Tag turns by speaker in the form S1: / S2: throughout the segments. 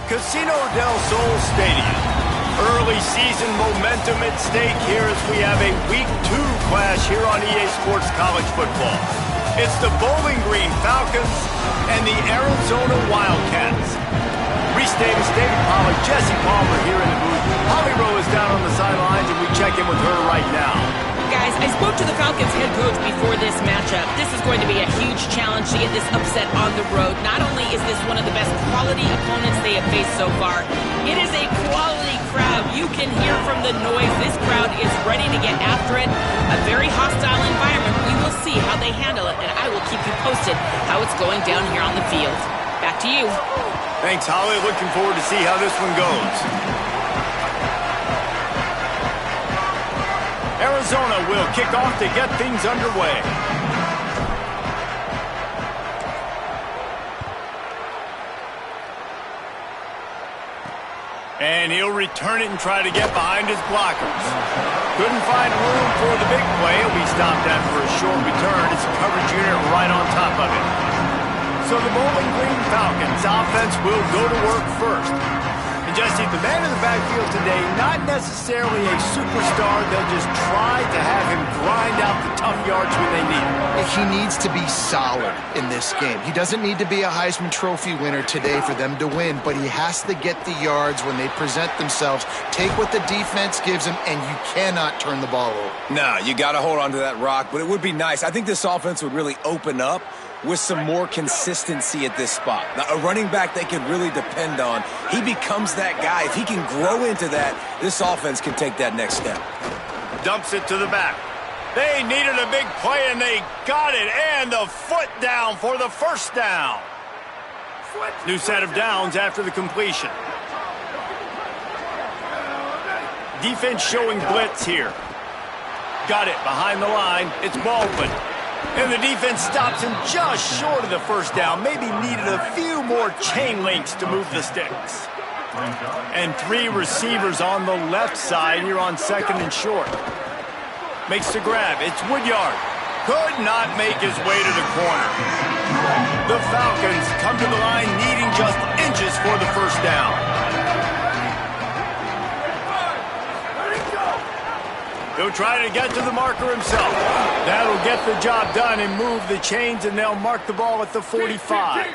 S1: Casino del Sol Stadium. Early season momentum at stake here as we have a Week 2 clash here on EA Sports College Football. It's the Bowling Green Falcons and the Arizona Wildcats. Reese Davis, David Pollack, Jesse Palmer here in the booth. Holly Rowe is down on the sidelines, and we check in with her right now.
S2: Guys, I spoke to the Falcons head coach before this matchup. This is going to be a huge challenge to get this upset on the road. Not only is this one of the best quality opponents they have faced so far, it is a quality crowd. You can hear from the noise. This crowd is ready to get after it. A very hostile environment. We will see how they handle it, and I will keep you posted how it's going down here on the field. Back to you.
S1: Thanks, Holly. Looking forward to see how this one goes. Arizona will kick off to get things underway. And he'll return it and try to get behind his blockers. Couldn't find room for the big play. He'll be stopped after a short return. It's a coverage unit right on top of it. So the Bowling Green Falcons offense will go to work first. And Jesse, the man in the backfield today, not necessarily a superstar. They'll just try to have him grind out the tough yards when they need him.
S3: He needs to be solid in this game. He doesn't need to be a Heisman Trophy winner today for them to win, but he has to get the yards when they present themselves. Take what the defense gives him, and you cannot turn the ball over.
S4: No, you got to hold on to that rock, but it would be nice. I think this offense would really open up with some more consistency at this spot. Now, a running back they can really depend on. He becomes that guy. If he can grow into that, this offense can take that next step.
S1: Dumps it to the back. They needed a big play, and they got it. And the foot down for the first down. New set of downs after the completion. Defense showing blitz here. Got it behind the line. It's Baldwin. And the defense stops him just short of the first down. Maybe needed a few more chain links to move the sticks. And three receivers on the left side here on second and short. Makes the grab. It's Woodyard. Could not make his way to the corner. The Falcons come to the line needing just inches for the first down. He'll try to get to the marker himself. That'll get the job done and move the chains, and they'll mark the ball at the 45.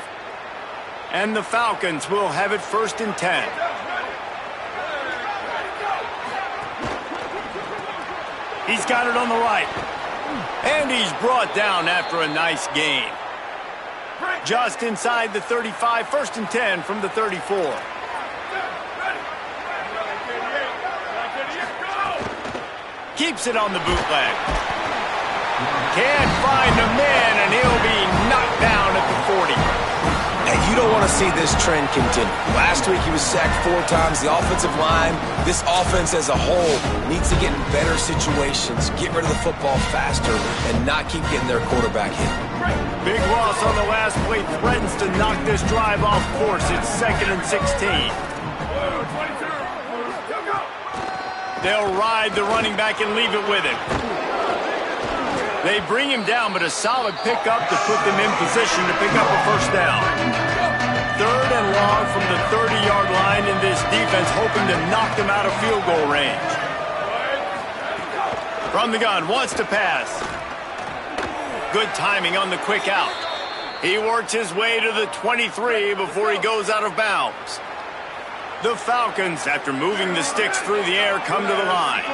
S1: And the Falcons will have it 1st and 10. He's got it on the right. And he's brought down after a nice gain. Just inside the 35, 1st and 10 from the 34. Keeps it on the bootleg. Can't find a man, and he'll be knocked down at the 40.
S4: Hey, you don't want to see this trend continue. Last week he was sacked 4 times. The offensive line, this offense as a whole, needs to get in better situations, get rid of the football faster, and not keep getting their quarterback hit.
S1: Big loss on the last play threatens to knock this drive off course. It's 2nd and 16. They'll ride the running back and leave it with him. They bring him down, but a solid pickup to put them in position to pick up a first down. 3rd and long from the 30-yard line, in this defense hoping to knock them out of field goal range. From the gun, wants to pass. Good timing on the quick out. He works his way to the 23 before he goes out of bounds. The Falcons, after moving the sticks through the air, come to the line.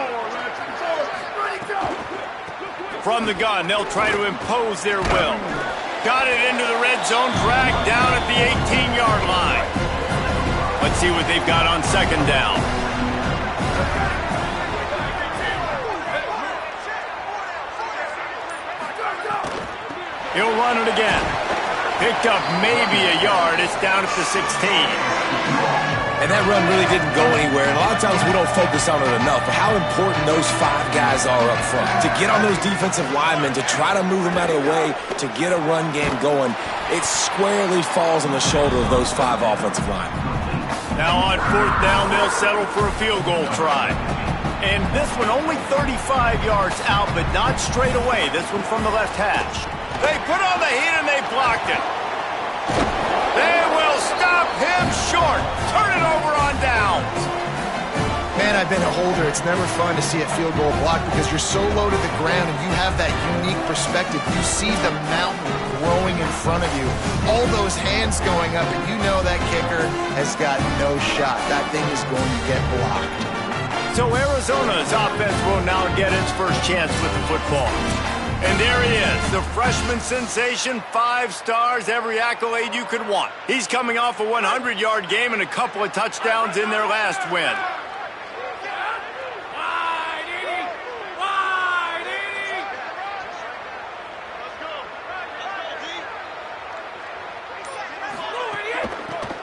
S1: From the gun, they'll try to impose their will. Got it into the red zone, dragged down at the 18-yard line. Let's see what they've got on 2nd down. He'll run it again. Picked up maybe a yard. It's down at the 16.
S4: And that run really didn't go anywhere. And a lot of times we don't focus on it enough, but how important those 5 guys are up front. To get on those defensive linemen, to try to move them out of the way, to get a run game going, it squarely falls on the shoulder of those 5 offensive linemen.
S1: Now on 4th down, they'll settle for a field goal try. And this one only 35 yards out, but not straight away. This one from the left hash. They put on the heat and they blocked it. They will stop Stop him short. Turn it over on downs.
S3: Man, I've been a holder. It's never fun to see a field goal blocked because you're so low to the ground and you have that unique perspective. You see the mountain growing in front of you. All those hands going up, and you know that kicker has got no shot. That thing is going to get blocked.
S1: So Arizona's offense will now get its first chance with the football. And there he is, the freshman sensation, 5 stars, every accolade you could want. He's coming off a 100-yard game and a couple of touchdowns in their last win.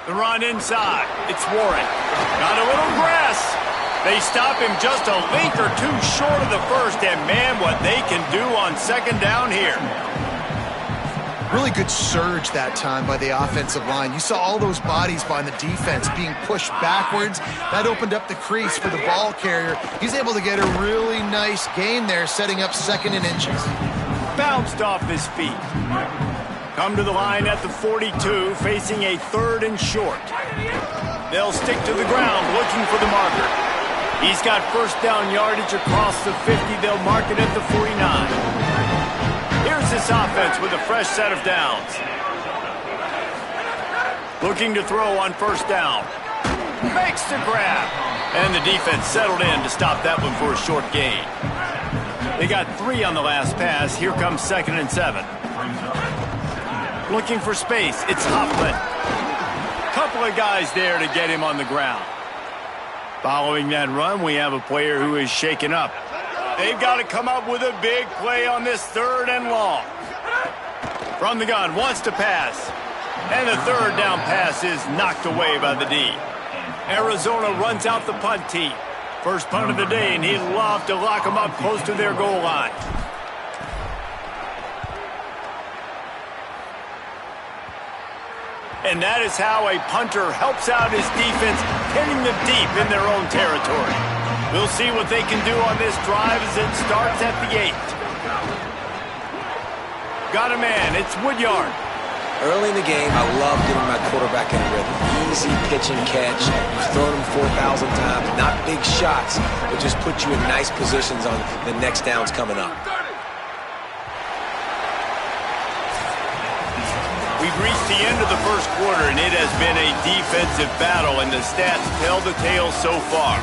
S1: The run inside. It's Warren. Got a little grass. They stop him just a link or two short of the first, and man, what they can do on second down here.
S3: Really good surge that time by the offensive line. You saw all those bodies behind the defense being pushed backwards. That opened up the crease for the ball carrier. He's able to get a really nice gain there, setting up 2nd and inches.
S1: Bounced off his feet. Come to the line at the 42, facing a 3rd and short. They'll stick to the ground, looking for the marker. He's got first down yardage across the 50. They'll mark it at the 49. Here's this offense with a fresh set of downs. Looking to throw on first down. Makes the grab. And the defense settled in to stop that one for a short gain. They got 3 on the last pass. Here comes 2nd and 7. Looking for space. It's Hoffman. Couple of guys there to get him on the ground. Following that run, we have a player who is shaken up. They've got to come up with a big play on this 3rd and long. From the gun, wants to pass. And the 3rd down pass is knocked away by the D. Arizona runs out the punt team. First punt of the day, and he'd love to lock them up close to their goal line. And that is how a punter helps out his defense, pinning them deep in their own territory. We'll see what they can do on this drive as it starts at the 8. Got a man. It's Woodyard.
S4: Early in the game, I love getting my quarterback in rhythm. Easy pitch and catch. You've thrown him 4,000 times. Not big shots, but just put you in nice positions on the next downs coming up.
S1: We've reached the end of the first quarter, and it has been a defensive battle, and the stats tell the tale so far.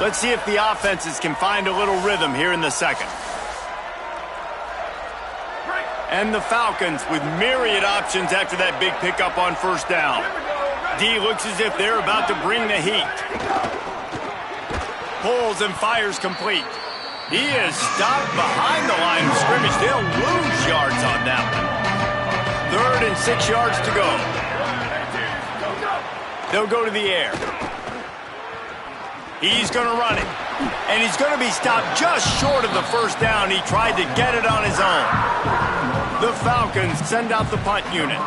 S1: Let's see if the offenses can find a little rhythm here in the second. And the Falcons with myriad options after that big pickup on first down. D looks as if they're about to bring the heat. Pulls and fires complete. He is stopped behind the line of scrimmage. They'll lose yards on that one. 3rd and 6 yards to go. They'll go to the air. He's going to run it. And he's going to be stopped just short of the first down. He tried to get it on his own. The Falcons send out the punt unit.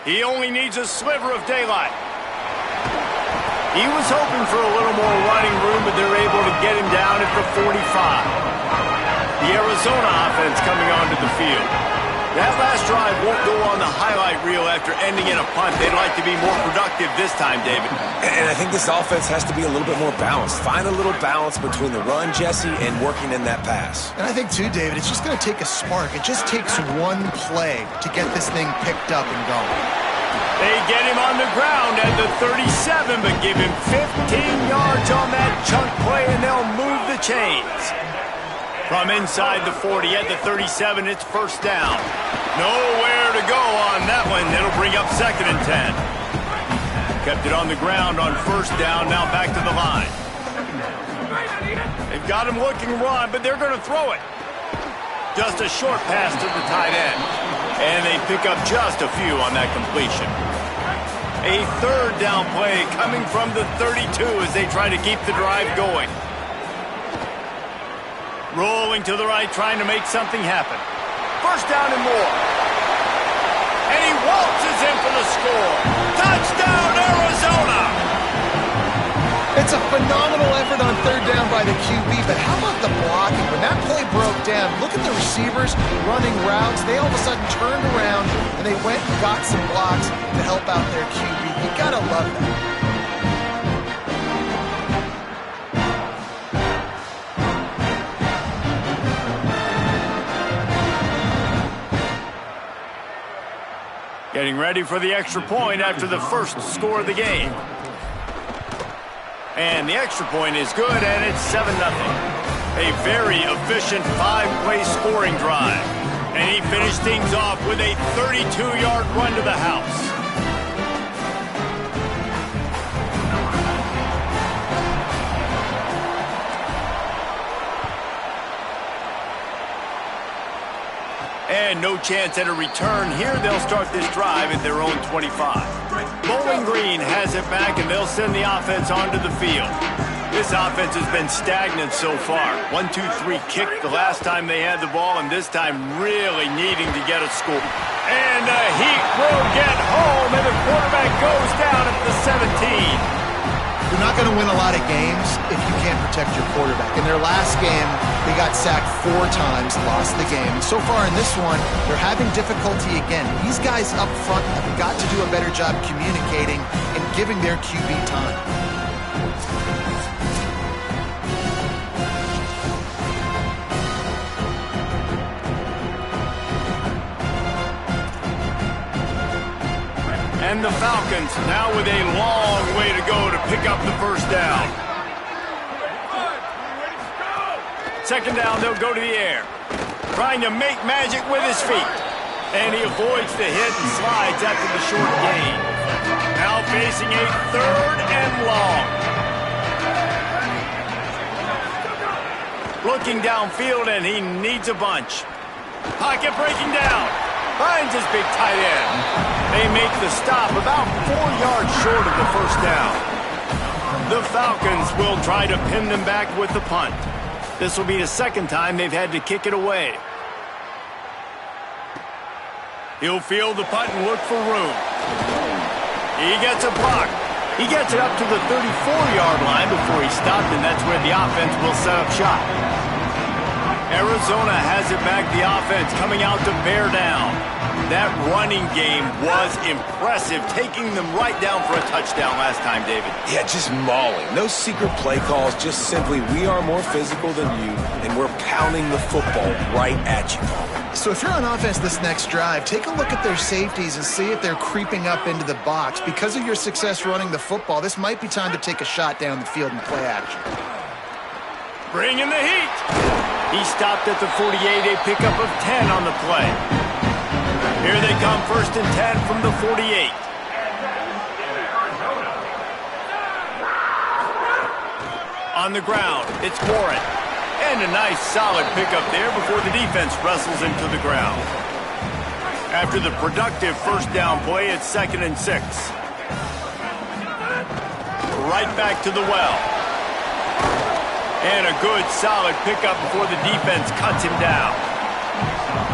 S1: He only needs a sliver of daylight. He was hoping for a little more running room, but they're able to get him down at the 45. The Arizona offense coming onto the field. That last drive won't go on the highlight reel after ending in a punt. They'd like to be more productive this time, David.
S4: And I think this offense has to be a little bit more balanced. Find a little balance between the run, Jesse, and working in that pass.
S3: And I think, too, David, it's just going to take a spark. It just takes one play to get this thing picked up and going.
S1: They get him on the ground at the 37, but give him 15 yards on that chunk play, and they'll move the chains. From inside the 40 at the 37, it's first down. Nowhere to go on that one. It'll bring up 2nd and 10. Kept it on the ground on first down, now back to the line. They've got him looking run, but they're going to throw it. Just a short pass to the tight end. And they pick up just a few on that completion. A 3rd down play coming from the 32 as they try to keep the drive going. Rolling to the right, trying to make something happen. First down and more. And he waltzes in for the score. Touchdown, Arizona!
S3: It's a phenomenal effort on third down by the QB, but how about the blocking? When that play broke down, look at the receivers running routes. They all of a sudden turned around, and they went and got some blocks to help out their QB. You gotta love that.
S1: Getting ready for the extra point after the first score of the game. And the extra point is good, and it's 7-0. A very efficient 5-play scoring drive. And he finished things off with a 32-yard run to the house. And no chance at a return here. They'll start this drive at their own 25. Bowling Green has it back, and they'll send the offense onto the field. This offense has been stagnant so far. 1-2-3 kick the last time they had the ball, and this time really needing to get a score. And the Heat will get home, and the quarterback goes down at the 17.
S3: You're not going to win a lot of games if you can't protect your quarterback. In their last game, they got sacked 4 times, lost the game. And so far in this one, they're having difficulty again. These guys up front have got to do a better job communicating and giving their QB time.
S1: And the Falcons now with a long way to go to pick up the first down. Second down, they'll go to the air. Trying to make magic with his feet. And he avoids the hit and slides after the short gain. Now facing a third and long. Looking downfield, and he needs a bunch. Pocket breaking down. Finds his big tight end. They make the stop about 4 yards short of the first down. The Falcons will try to pin them back with the punt. This will be the second time they've had to kick it away. He'll field the punt and look for room. He gets a block. He gets it up to the 34-yard line before he stopped, and that's where the offense will set up shop. Arizona has it back, the offense coming out to bear down. That running game was impressive, taking them right down for a touchdown last time, David.
S4: Yeah, just mauling. No secret play calls, just simply we are more physical than you, and we're pounding the football right at you.
S3: So if you're on offense this next drive, take a look at their safeties and see if they're creeping up into the box. Because of your success running the football, this might be time to take a shot down the field and play action.
S1: Bring in the heat. He stopped at the 48, a pickup of 10 on the play. Here they come, 1st and 10 from the 48. On the ground, it's Warren. And a nice solid pickup there before the defense wrestles him to the ground. After the productive first down play, it's 2nd and 6. Right back to the well. And a good solid pickup before the defense cuts him down.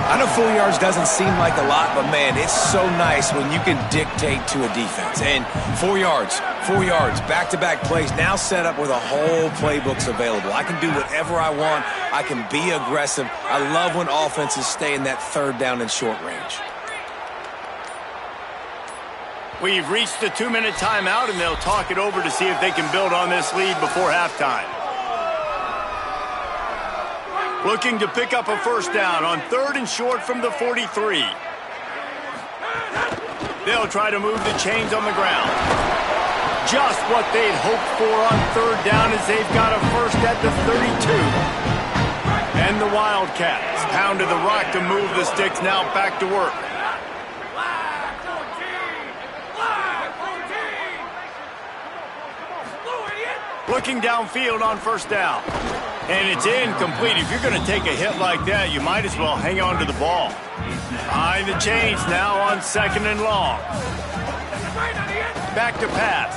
S4: I know 4 yards doesn't seem like a lot, but man, it's so nice when you can dictate to a defense. And 4 yards, back-to-back plays, now set up with a whole playbooks available. I can do whatever I want. I can be aggressive. I love when offenses stay in that 3rd down and short range.
S1: We've reached the 2-minute timeout, and they'll talk it over to see if they can build on this lead before halftime. Looking to pick up a first down on 3rd and short from the 43. They'll try to move the chains on the ground. Just what they'd hoped for on 3rd down as they've got a first at the 32. And the Wildcats pounded the rock to move the sticks, now back to work. Looking downfield on 1st down. And it's incomplete. If you're going to take a hit like that, you might as well hang on to the ball. Behind the chains now on 2nd and long. Back to pass.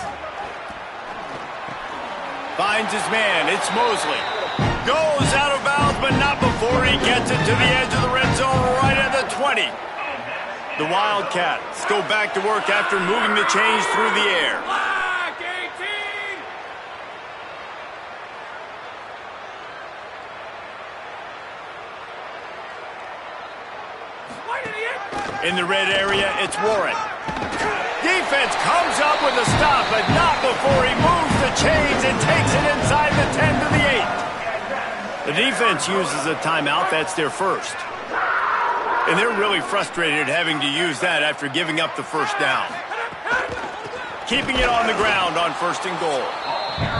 S1: Finds his man. It's Mosley. Goes out of bounds, but not before he gets it to the edge of the red zone right at the 20. The Wildcats go back to work after moving the chains through the air. In the red area, it's Warren. Defense comes up with a stop, but not before he moves the chains and takes it inside the 10 to the 8. The defense uses a timeout. That's their first. And they're really frustrated having to use that after giving up the first down. Keeping it on the ground on 1st and goal.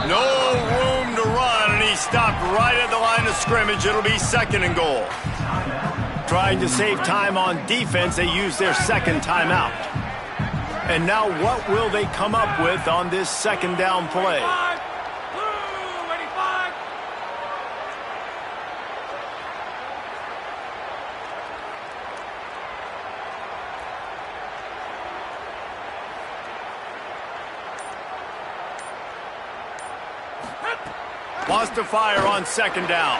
S1: No room to run, and he stopped right at the line of scrimmage. It'll be 2nd and goal. Trying to save time on defense, they use their 2nd timeout. And now what will they come up with on this 2nd down play? Wants to fire on 2nd down.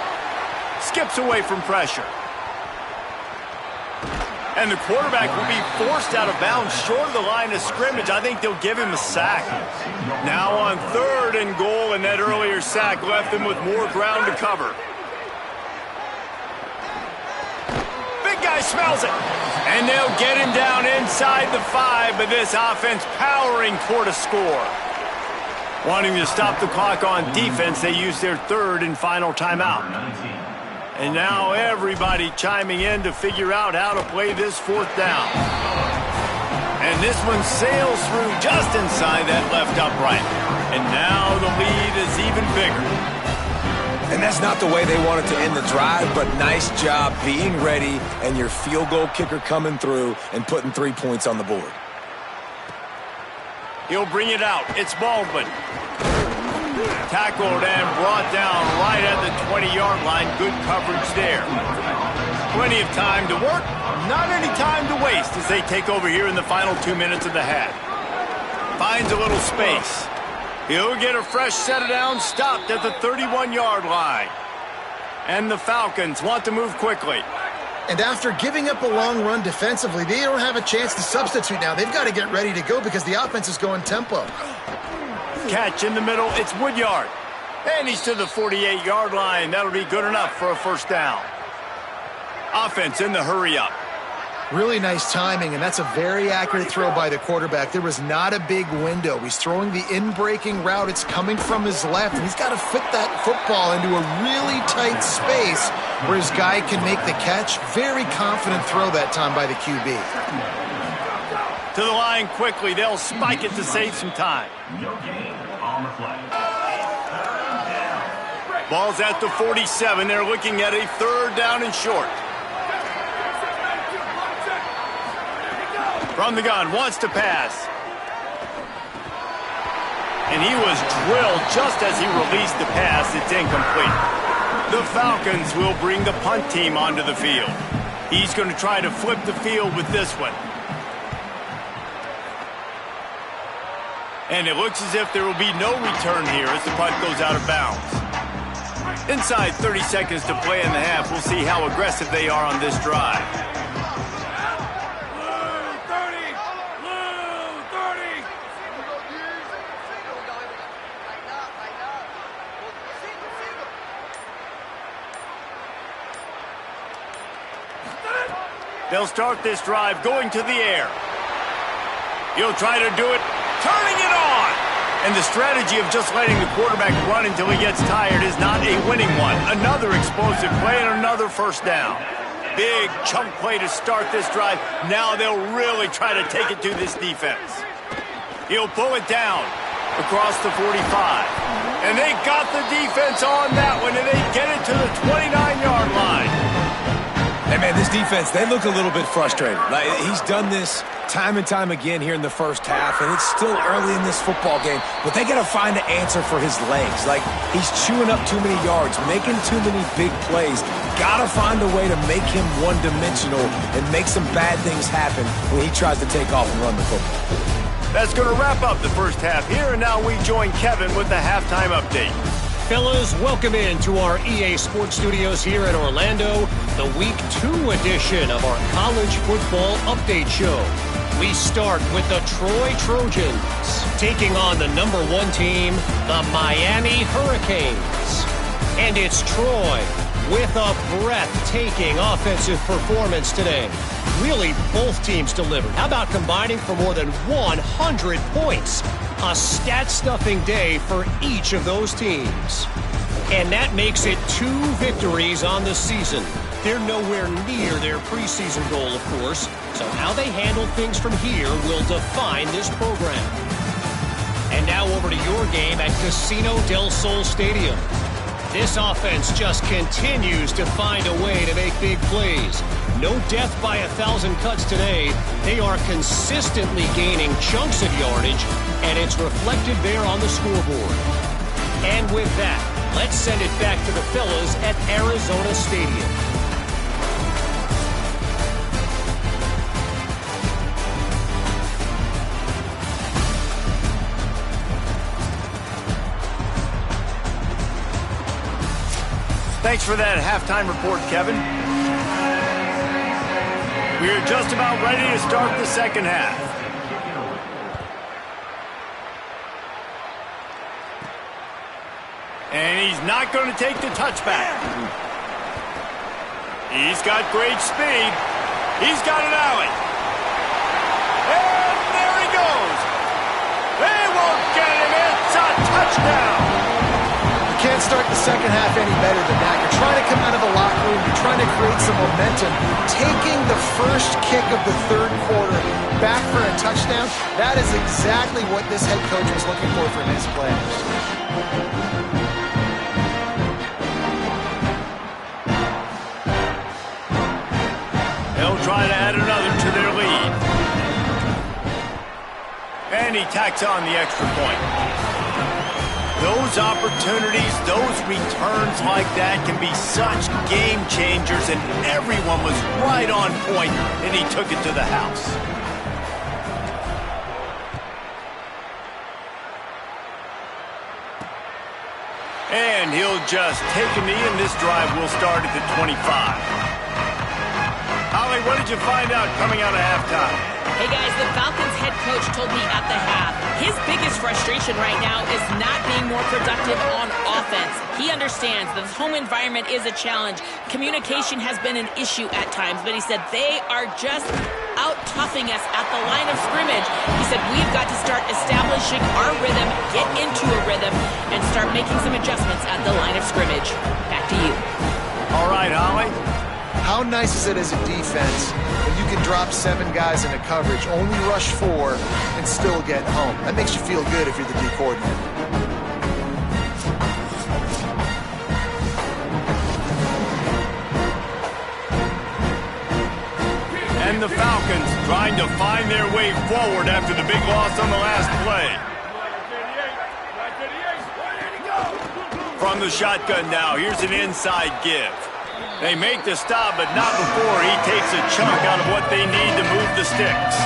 S1: Skips away from pressure. And the quarterback will be forced out of bounds short of the line of scrimmage. I think they'll give him a sack. Now on 3rd and goal, and that earlier sack left them with more ground to cover. Big guy smells it. And they'll get him down inside the 5, but this offense powering toward a score. Wanting to stop the clock on defense, they use their 3rd and final timeout. And now everybody chiming in to figure out how to play this 4th down. And this one sails through just inside that left upright. And now the lead is even bigger.
S4: And that's not the way they wanted to end the drive, but nice job being ready and your field goal kicker coming through and putting 3 points on the board.
S1: He'll bring it out. It's Baldwin. Tackled and brought down right at the 20-yard line. Good coverage there. Plenty of time to work. Not any time to waste as they take over here in the final 2 minutes of the half. Finds a little space. He'll get a fresh set of downs stopped at the 31-yard line. And the Falcons want to move quickly.
S3: And after giving up a long run defensively, they don't have a chance to substitute now. They've got to get ready to go because the offense is going tempo.
S1: Catch in the middle, it's Woodyard. And he's to the 48-yard line. That'll be good enough for a 1st down. Offense in the hurry-up.
S3: Really nice timing, and that's a very accurate throw by the quarterback. There was not a big window. He's throwing the in-breaking route. It's coming from his left, and he's got to fit that football into a really tight space where his guy can make the catch. Very confident throw that time by the QB.
S1: To the line quickly. They'll spike it to save some time. Ball's at the 47. They're looking at a 3rd down and short. From the gun, wants to pass. And he was drilled just as he released the pass. It's incomplete. The Falcons will bring the punt team onto the field. He's going to try to flip the field with this one. And it looks as if there will be no return here as the punt goes out of bounds. Inside 30 seconds to play in the half. We'll see how aggressive they are on this drive. They'll start this drive going to the air. He'll try to do it, turning it on. And the strategy of just letting the quarterback run until he gets tired is not a winning one. Another explosive play and another 1st down. Big chunk play to start this drive. Now they'll really try to take it to this defense. He'll pull it down across the 45. And they got the defense on that one, and they get it to the 29-yard line.
S4: Hey, man, this defense, they look a little bit frustrated. Like, he's done this time and time again here in the first half, and it's still early in this football game, but they got to find an answer for his legs. Like, he's chewing up too many yards, making too many big plays. Got to find a way to make him one-dimensional and make some bad things happen when he tries to take off and run the football.
S1: That's going to wrap up the first half here, and now we join Kevin with the halftime update.
S5: Fellas, welcome in to our EA Sports Studios here in Orlando. the Week 2 edition of our College Football Update Show. We start with the Troy Trojans, taking on the number 1 team, the Miami Hurricanes. And it's Troy with a breathtaking offensive performance today. Really, both teams delivered. How about combining for more than 100 points? A stat-stuffing day for each of those teams. And that makes it 2 victories on the season. They're nowhere near their preseason goal, of course, so how they handle things from here will define this program. And now over to your game at Casino del Sol Stadium. This offense just continues to find a way to make big plays. No death by 1,000 cuts today. They are consistently gaining chunks of yardage, and it's reflected there on the scoreboard. And with that, let's send it back to the fellas at Arizona Stadium.
S1: Thanks for that halftime report, Kevin. We're just about ready to start the second half. And he's not going to take the touchback. He's got great speed. He's got an alley. And there he goes. They won't get him. It's a touchdown.
S3: You can't start the second half any better than that. You're trying to come out of the locker room. You're trying to create some momentum. Taking the first kick of the third quarter back for a touchdown, that is exactly what this head coach was looking for from his players.
S1: They'll try to add another to their lead. And he tacks on the extra point. Those opportunities, those returns like that can be such game changers, and everyone was right on point, and he took it to the house. And he'll just take a knee, and this drive will start at the 25. Holly, what did you find out coming out of halftime?
S2: Hey guys, the Falcons head coach told me at the half, his biggest frustration right now is not being more productive on offense. He understands that the home environment is a challenge. Communication has been an issue at times, but he said they are just out-toughing us at the line of scrimmage. He said we've got to start establishing our rhythm, get into a rhythm, and start making some adjustments at the line of scrimmage. Back to you.
S1: All right, Holly.
S3: How nice is it as a defense when you can drop 7 guys into coverage, only rush 4, and still get home? That makes you feel good if you're the D coordinator.
S1: And the Falcons trying to find their way forward after the big loss on the last play. From the shotgun now, here's an inside give. They make the stop, but not before he takes a chunk out of what they need to move the sticks.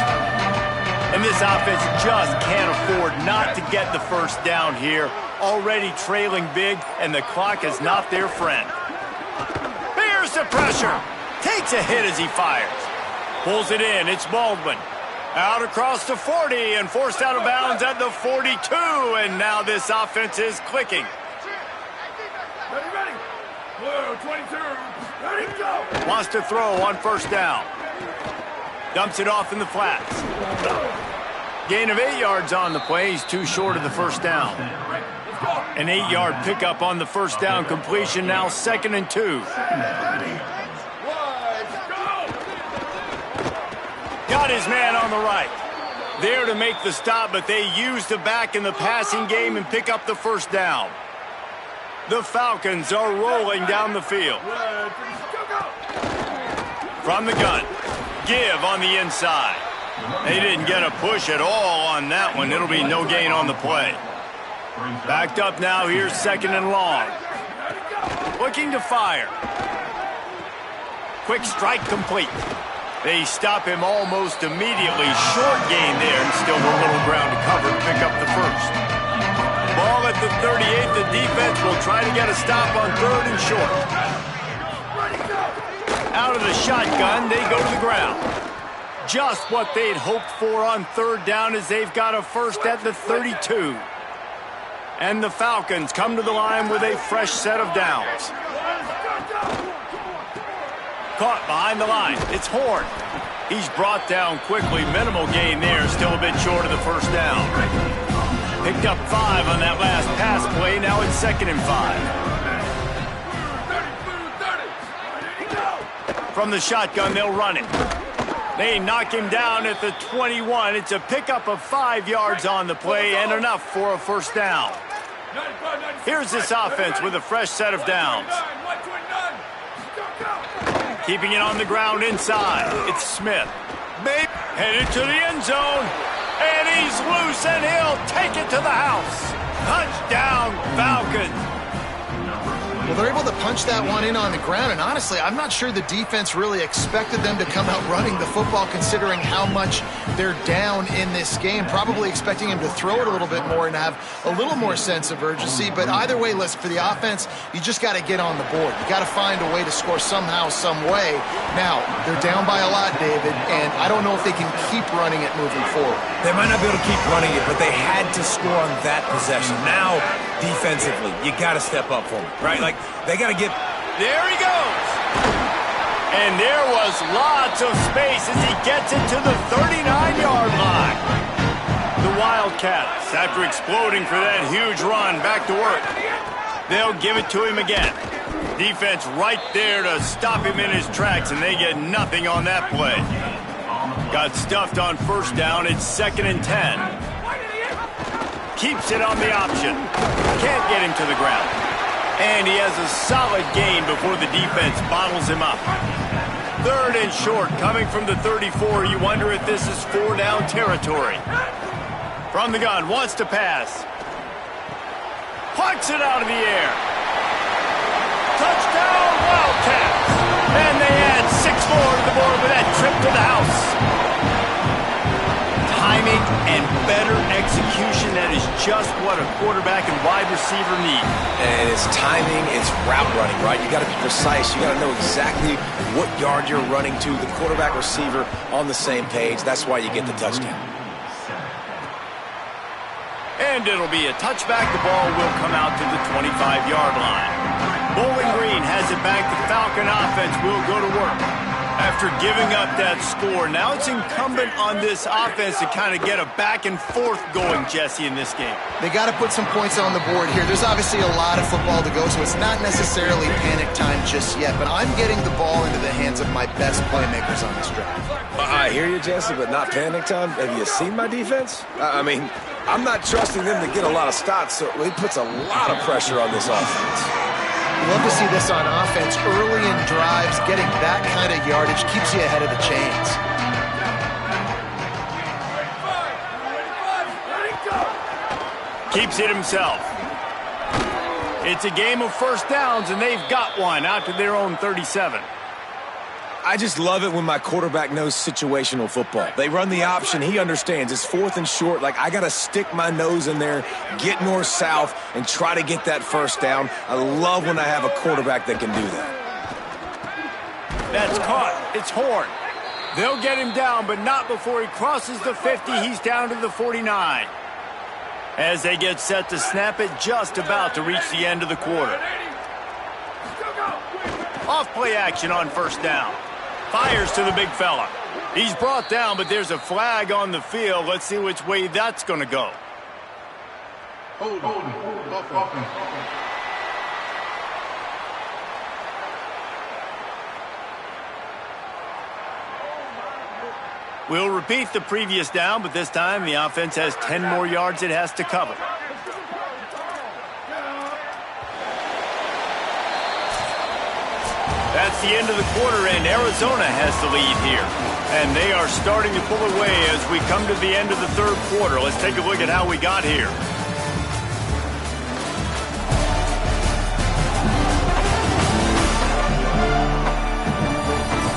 S1: And this offense just can't afford not to get the first down here. Already trailing big, and the clock is not their friend. Here's the pressure. Takes a hit as he fires. Pulls it in. It's Baldwin. Out across the 40 and forced out of bounds at the 42. And now this offense is clicking.
S6: Ready. Blue, 22. Ready, go.
S1: Wants to throw on first down. Dumps it off in the flats. Gain of 8 yards on the play. He's too short of the first down. An 8-yard pickup on the first down completion. Now 2nd and 2. Got his man on the right. There to make the stop, but they use the back in the passing game and pick up the first down. The Falcons are rolling down the field. From the gun. Give on the inside. They didn't get a push at all on that one. It'll be no gain on the play. Backed up now. Here's 2nd and long. Looking to fire. Quick strike complete. They stop him almost immediately. Short gain there, and still a little ground to cover to pick up the first. Ball at the 38. The defense will try to get a stop on 3rd and short. Out of the shotgun, they go to the ground. Just what they'd hoped for on third down as they've got a first at the 32. And the Falcons come to the line with a fresh set of downs. Caught behind the line. It's Horn. He's brought down quickly. Minimal gain there. Still a bit short of the first down. Picked up 5 on that last pass play. Now it's 2nd and 5. From the shotgun, they'll run it. They knock him down at the 21. It's a pickup of 5 yards on the play and enough for a first down. Here's this offense with a fresh set of downs. Keeping it on the ground inside. It's Smith. Headed to the end zone. And he's loose, and he'll take it to the house. Touchdown, Falcons.
S3: Well, they're able to punch that one in on the ground, and honestly, I'm not sure the defense really expected them to come out running the football considering how much they're down in this game. Probably expecting him to throw it a little bit more and have a little more sense of urgency. But either way, listen, for the offense, you just got to get on the board. You got to find a way to score somehow, some way. Now, they're down by a lot, David, and I don't know if they can keep running it moving forward.
S4: They might not be able to keep running it, but they had to score on that possession. Now, defensively, you got to step up for them, right? Like, they got to get...
S1: There he goes. And there was lots of space as he gets it to the 39-yard line. The Wildcats, after exploding for that huge run, back to work. They'll give it to him again. Defense right there to stop him in his tracks, and they get nothing on that play. Got stuffed on first down. It's 2nd and 10. Keeps it on the option. Can't get him to the ground. And he has a solid gain before the defense bottles him up. 3rd and short, coming from the 34. You wonder if this is 4-down territory. From the gun, wants to pass. Hucks it out of the air. Touchdown, Wildcats! And they add 6 more to the board with that trip to the house. Timing and better execution, that is just what a quarterback and wide receiver need.
S4: And it's timing, it's route running, right? You got to be precise. You got to know exactly what yard you're running to. The quarterback receiver on the same page. That's why you get the touchdown.
S1: And it'll be a touchback. The ball will come out to the 25-yard line. Bowling Green has it back. The Falcon offense will go to work. After giving up that score, now it's incumbent on this offense to kind of get a back and forth going, Jesse, in this game.
S3: They got to put some points on the board here. There's obviously a lot of football to go, so it's not necessarily panic time just yet, but I'm getting the ball into the hands of my best playmakers on this drive.
S4: I hear you, Jesse, but not panic time. Have you seen my defense? I mean, I'm not trusting them to get a lot of stops, so it puts a lot of pressure on this offense.
S3: Love to see this on offense. Early in drives, getting that kind of yardage keeps you ahead of the chains.
S1: Keeps it himself. It's a game of first downs, and they've got one out to their own 37.
S4: I just love it when my quarterback knows situational football. They run the option. He understands. It's 4th and short. Like, I got to stick my nose in there, get north-south, and try to get that first down. I love when I have a quarterback that can do that.
S1: That's caught. It's Horn. They'll get him down, but not before he crosses the 50. He's down to the 49. As they get set to snap it, just about to reach the end of the quarter. Off play action on first down. Fires to the big fella. He's brought down, but there's a flag on the field. Let's see which way that's going to go. We'll repeat the previous down, but this time the offense has 10 more yards it has to cover. That's the end of the quarter, and Arizona has the lead here. And they are starting to pull away as we come to the end of the third quarter. Let's take a look at how we got here.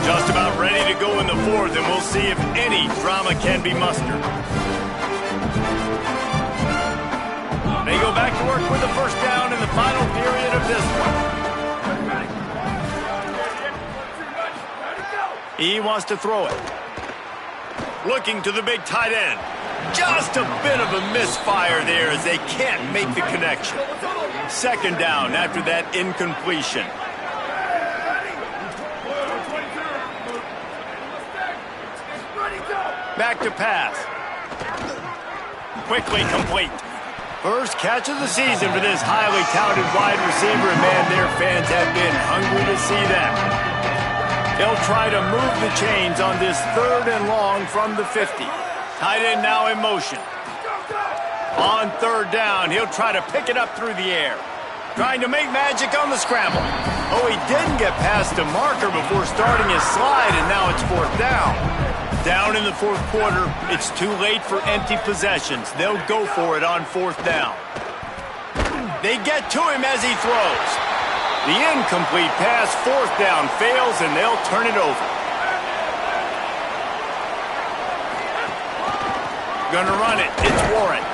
S1: Just about ready to go in the fourth, and we'll see if any drama can be mustered. They go back to work with the first down in the final period of this one. He wants to throw it. Looking to the big tight end. Just a bit of a misfire there as they can't make the connection. Second down after that incompletion. Back to pass. Quickly complete. First catch of the season for this highly touted wide receiver, and man, their fans have been hungry to see that. They'll try to move the chains on this 3rd and long from the 50. Tight end now in motion. On 3rd down, he'll try to pick it up through the air. Trying to make magic on the scramble. Oh, he didn't get past the marker before starting his slide, and now it's 4th down. Down in the 4th quarter, it's too late for empty possessions. They'll go for it on 4th down. They get to him as he throws. The incomplete pass, 4th down, fails, and they'll turn it over. Gonna run it. It's Warren.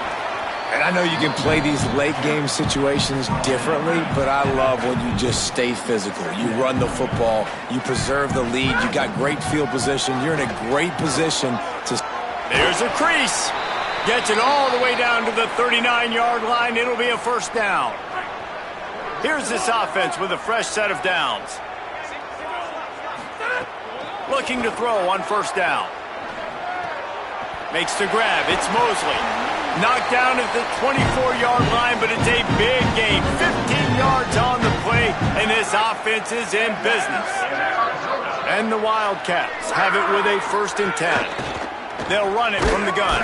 S4: And I know you can play these late game situations differently, but I love when you just stay physical. You run the football, you preserve the lead, you got great field position, you're in a great position to...
S1: There's a crease. Gets it all the way down to the 39-yard line. It'll be a 1st down. Here's this offense with a fresh set of downs. Looking to throw on 1st down. Makes the grab. It's Mosley. Knocked down at the 24-yard line, but it's a big gain. 15 yards on the play, and this offense is in business. And the Wildcats have it with a 1st and 10. They'll run it from the gun.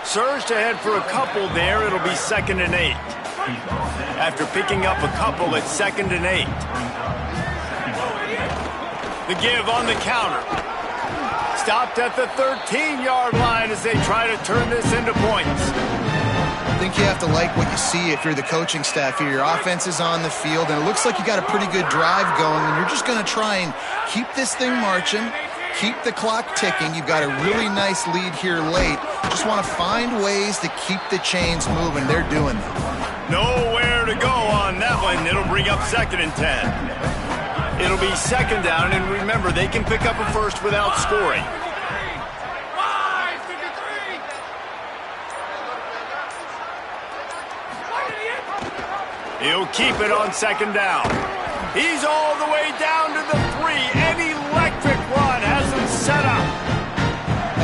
S1: Surged ahead for a couple there. It'll be 2nd and 8. After picking up a couple, it's 2nd and 8. The give on the counter. Stopped at the 13-yard line as they try to turn this into points.
S3: I think you have to like what you see if you're the coaching staff here. Your offense is on the field, and it looks like you got a pretty good drive going, and you're just going to try and keep this thing marching, keep the clock ticking. You've got a really nice lead here late. Just want to find ways to keep the chains moving. They're doing that.
S1: Nowhere to go on that one. It'll bring up 2nd and 10. It'll be 2nd down, and remember, they can pick up a 1st without scoring. He'll keep it on 2nd down. He's all the way down to the 3. An electric run has him set up.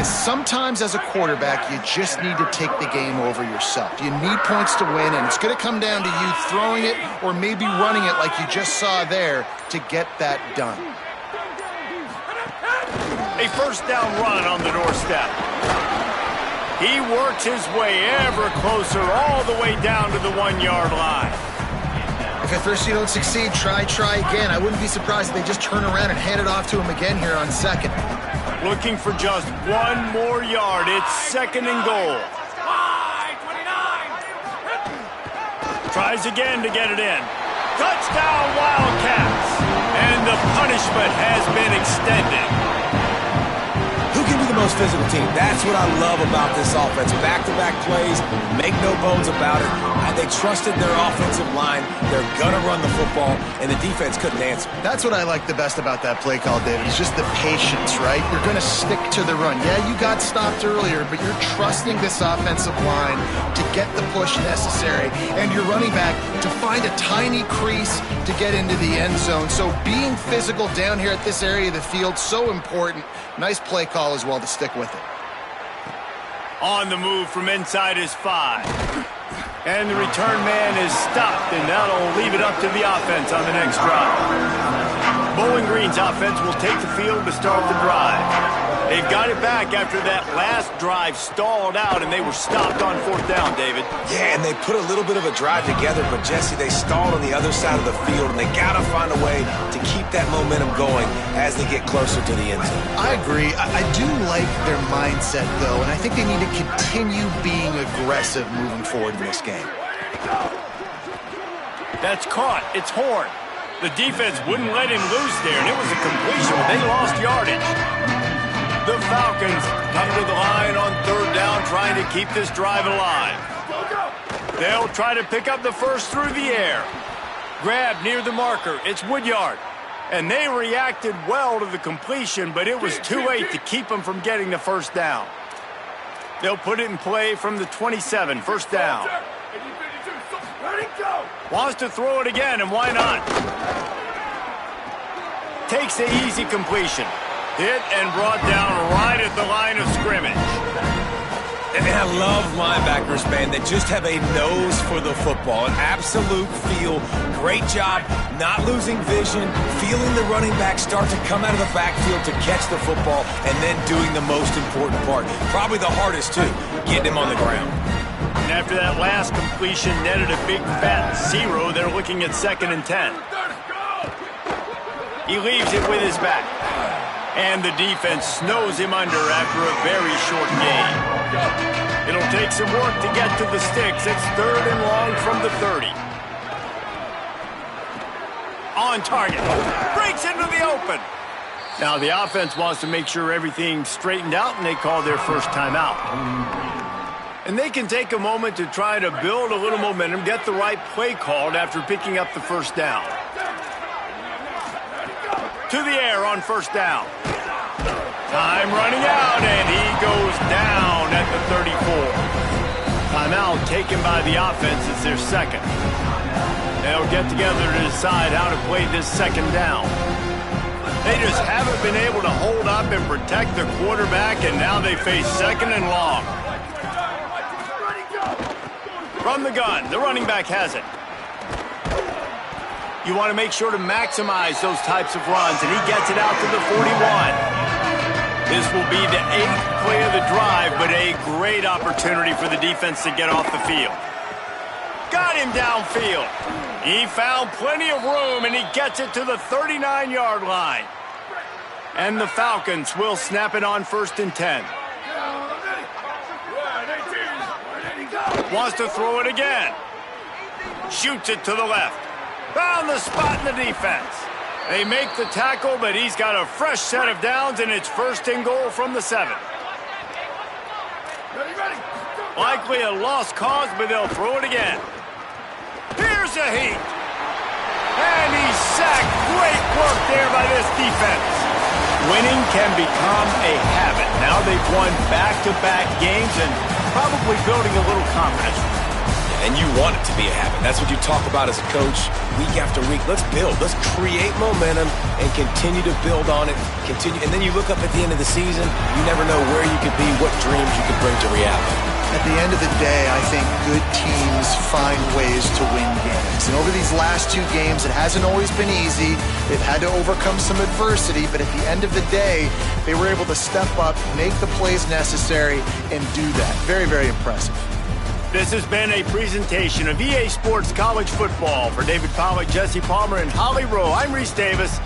S3: Sometimes as a quarterback, you just need to take the game over yourself. You need points to win, and it's going to come down to you throwing it or maybe running it like you just saw there to get that done.
S1: A 1st down run on the doorstep. He works his way ever closer all the way down to the 1-yard line.
S3: If at first you don't succeed, try again. I wouldn't be surprised if they just turn around and hand it off to him again here on 2nd.
S1: Looking for just 1 more yard. It's 2nd and goal. Tries again to get it in. Touchdown, Wildcats. And the punishment has been extended.
S4: Who can be the most physical team? That's what I love about this offense. Back-to-back plays, make no bones about it. They trusted their offensive line. They're going to run the football, and the defense couldn't answer.
S3: That's what I like the best about that play call, David. It's just the patience, right? You're going to stick to the run. Yeah, you got stopped earlier, but you're trusting this offensive line to get the push necessary, and your running back to find a tiny crease to get into the end zone. So being physical down here at this area of the field, so important. Nice play call as well to stick with it.
S1: On the move from inside his 5. And the return man is stopped, and that'll leave it up to the offense on the next drive. Bowling Green's offense will take the field to start the drive. They've got it back after that last drive stalled out, and they were stopped on 4th down, David.
S4: Yeah, and they put a little bit of a drive together, but, Jesse, they stalled on the other side of the field, and they got to find a way to keep that momentum going as they get closer to the end zone.
S3: I agree. I do like their mindset, though, and I think they need to continue being aggressive moving forward in this game.
S1: That's caught. It's Horn. The defense wouldn't let him loose there, and it was a completion, but they lost yardage. The Falcons come to the line on 3rd down, trying to keep this drive alive. They'll try to pick up the 1st through the air. Grab near the marker. It's Woodyard. And they reacted well to the completion, but it was too late to keep them from getting the first down. They'll put it in play from the 27, first down. Wants to throw it again, and why not? Takes the easy completion. Hit and brought down right at the line of scrimmage.
S4: And I love linebackers, man, that just have a nose for the football, an absolute feel. Great job not losing vision, feeling the running back start to come out of the backfield to catch the football, and then doing the most important part. Probably the hardest, too, getting him on the ground.
S1: And after that last completion netted a big fat 0, they're looking at 2nd and 10. He leaves it with his back. And the defense snows him under after a very short gain. It'll take some work to get to the sticks. It's 3rd and long from the 30. On target. Breaks into the open. Now the offense wants to make sure everything's straightened out, and they call their first timeout. And they can take a moment to try to build a little momentum, get the right play called after picking up the first down. To the air on first down. Time running out, and he goes down at the 34. Timeout taken by the offense. It's their second. They'll get together to decide how to play this second down. They just haven't been able to hold up and protect their quarterback, and now they face 2nd and long. From the gun, the running back has it. You want to make sure to maximize those types of runs, and he gets it out to the 41. This will be the 8th play of the drive, but a great opportunity for the defense to get off the field. Got him downfield. He found plenty of room, and he gets it to the 39-yard line. And the Falcons will snap it on 1st and 10. Wants to throw it again. Shoots it to the left. Found the spot in the defense. They make the tackle, but he's got a fresh set of downs, and it's 1st and goal from the 7. Likely a lost cause, but they'll throw it again. Here's a heat. And he's sacked. Great work there by this defense. Winning can become a habit. Now they've won back-to-back games and probably building a little confidence.
S4: And you want it to be a habit. That's what you talk about as a coach week after week. Let's build. Let's create momentum and continue to build on it. Continue, and then you look up at the end of the season, you never know where you could be, what dreams you could bring to reality.
S3: At the end of the day, I think good teams find ways to win games. And over these last 2 games, it hasn't always been easy. They've had to overcome some adversity, but at the end of the day, they were able to step up, make the plays necessary, and do that. Very, very impressive.
S1: This has been a presentation of EA Sports College Football. For David Pollack, Jesse Palmer, and Holly Rowe, I'm Reese Davis.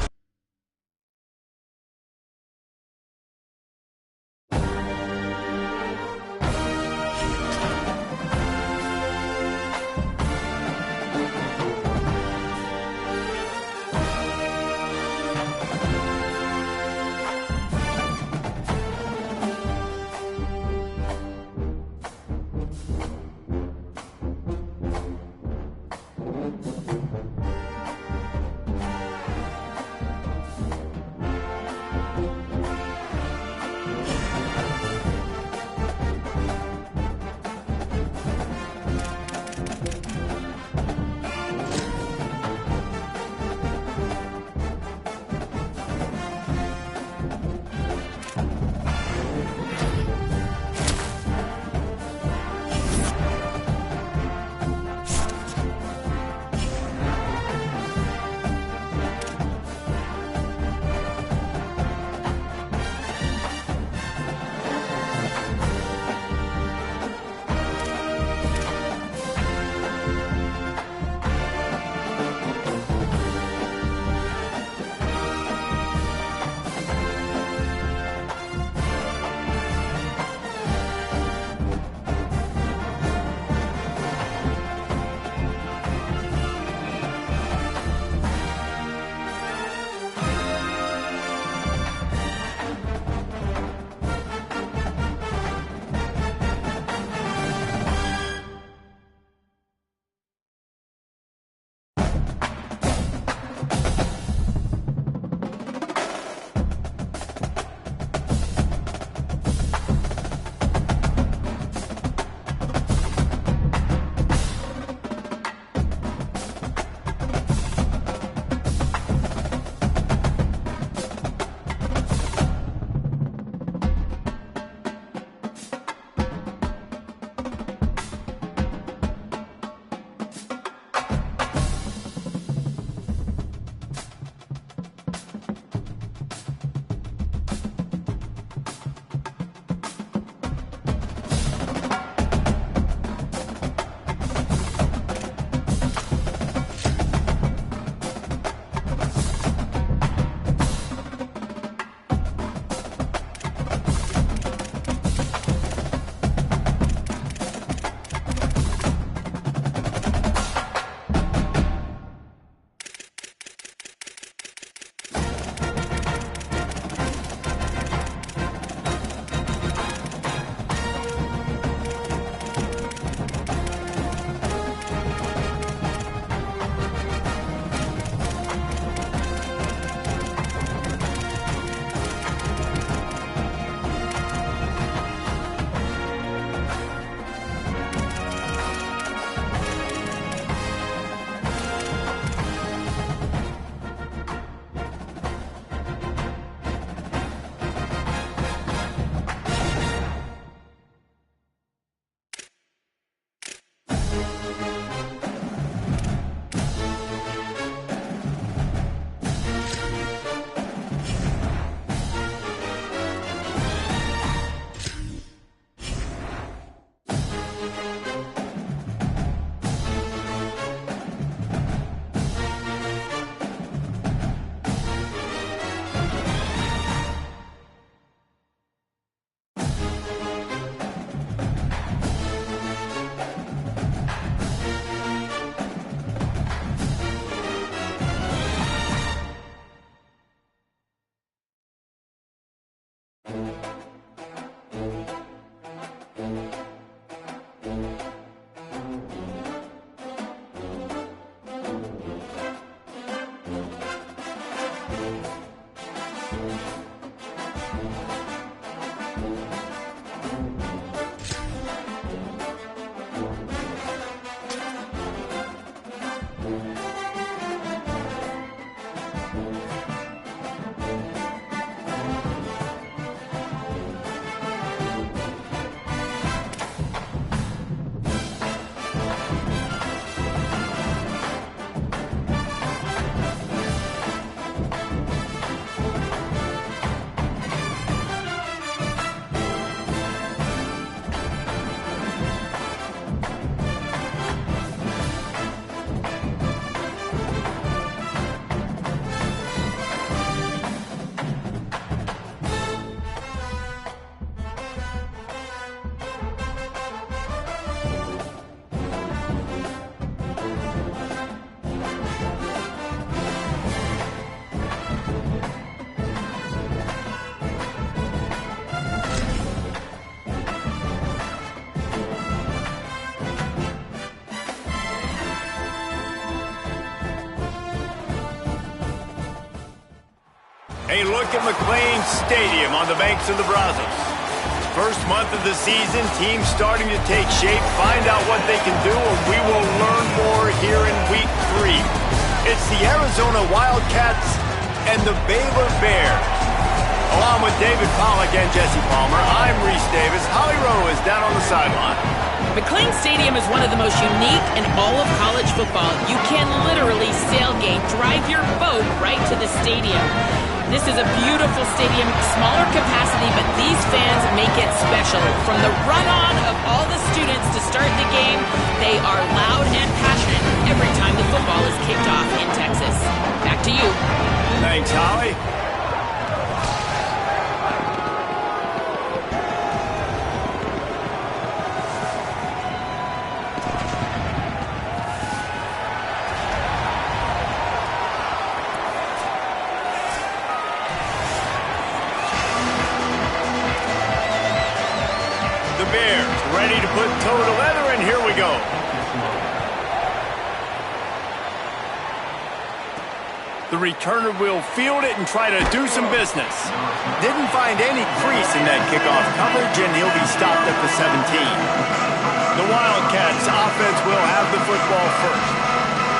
S1: A look at McLean Stadium on the banks of the Brazos. First month of the season, teams starting to take shape, find out what they can do, and we will learn more here in Week 3. It's the Arizona Wildcats and the Baylor Bears. Along with David Pollack and Jesse Palmer, I'm Reese Davis. Holly Rowe is down on the sideline.
S2: McLean Stadium is one of the most unique in all of college football. You can literally sailgate, drive your boat right to the stadium. This is a beautiful stadium, smaller capacity, but these fans make it special. From the run-on of all the students to start the game, they are loud and passionate every time the football is kicked off in Texas. Back to you.
S1: Thanks, Holly. Put toe to leather, and here we go. The returner will field it and try to do some business. Didn't find any crease in that kickoff coverage, and he'll be stopped at the 17. The Wildcats offense will have the football first.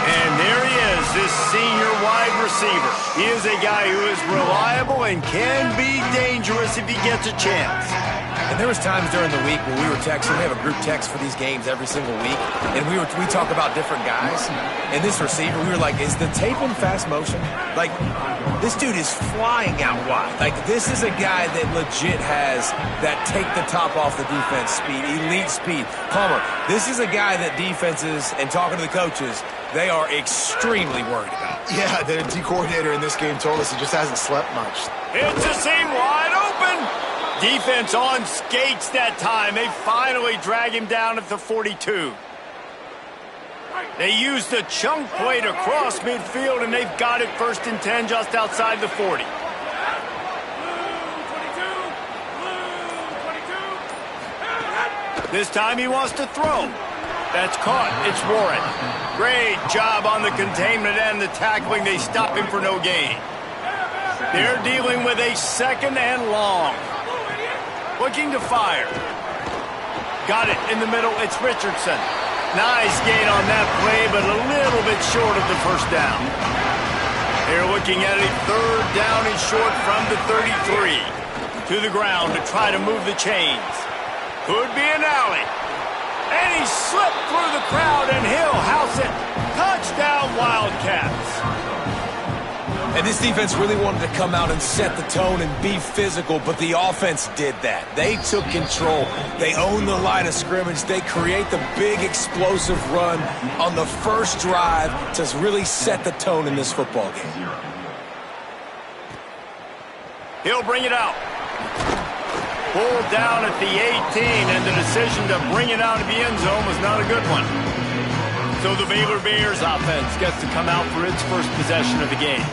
S1: And there he is, this senior wide receiver. He is a guy who is reliable and can be dangerous if he gets a chance.
S4: And there was times during the week when we were texting. We have a group text for these games every single week. And we talk about different guys. And this receiver, we were like, is the tape in fast motion? Like, this dude is flying out wide. Like, this is a guy that legit has that take the top off the defense speed, elite speed. Palmer, this is a guy that defenses, and talking to the coaches, they are extremely worried about.
S3: Yeah, the D coordinator in this game told us he just hasn't slept much.
S1: It's a seam wide open. Defense on skates that time. They finally drag him down at the 42. They used the chunk play to cross midfield, and they've got it 1st and 10 just outside the 40. This time he wants to throw. That's caught. It's Warren. Great job on the containment and the tackling. They stop him for no gain. They're dealing with a 2nd and long. Looking to fire. Got it in the middle. It's Richardson. Nice gain on that play, but a little bit short of the first down. They're looking at a 3rd down and short from the 33. To the ground to try to move the chains. Could be an alley. And he slipped through the crowd, and he'll house it. Touchdown, Wildcats.
S4: And this defense really wanted to come out and set the tone and be physical, but the offense did that. They took control. They owned the line of scrimmage. They create the big explosive run on the first drive to really set the tone in this football game.
S1: He'll bring it out. Pulled down at the 18, and the decision to bring it out of the end zone was not a good one. So the Baylor Bears offense gets to come out for its first possession of the game.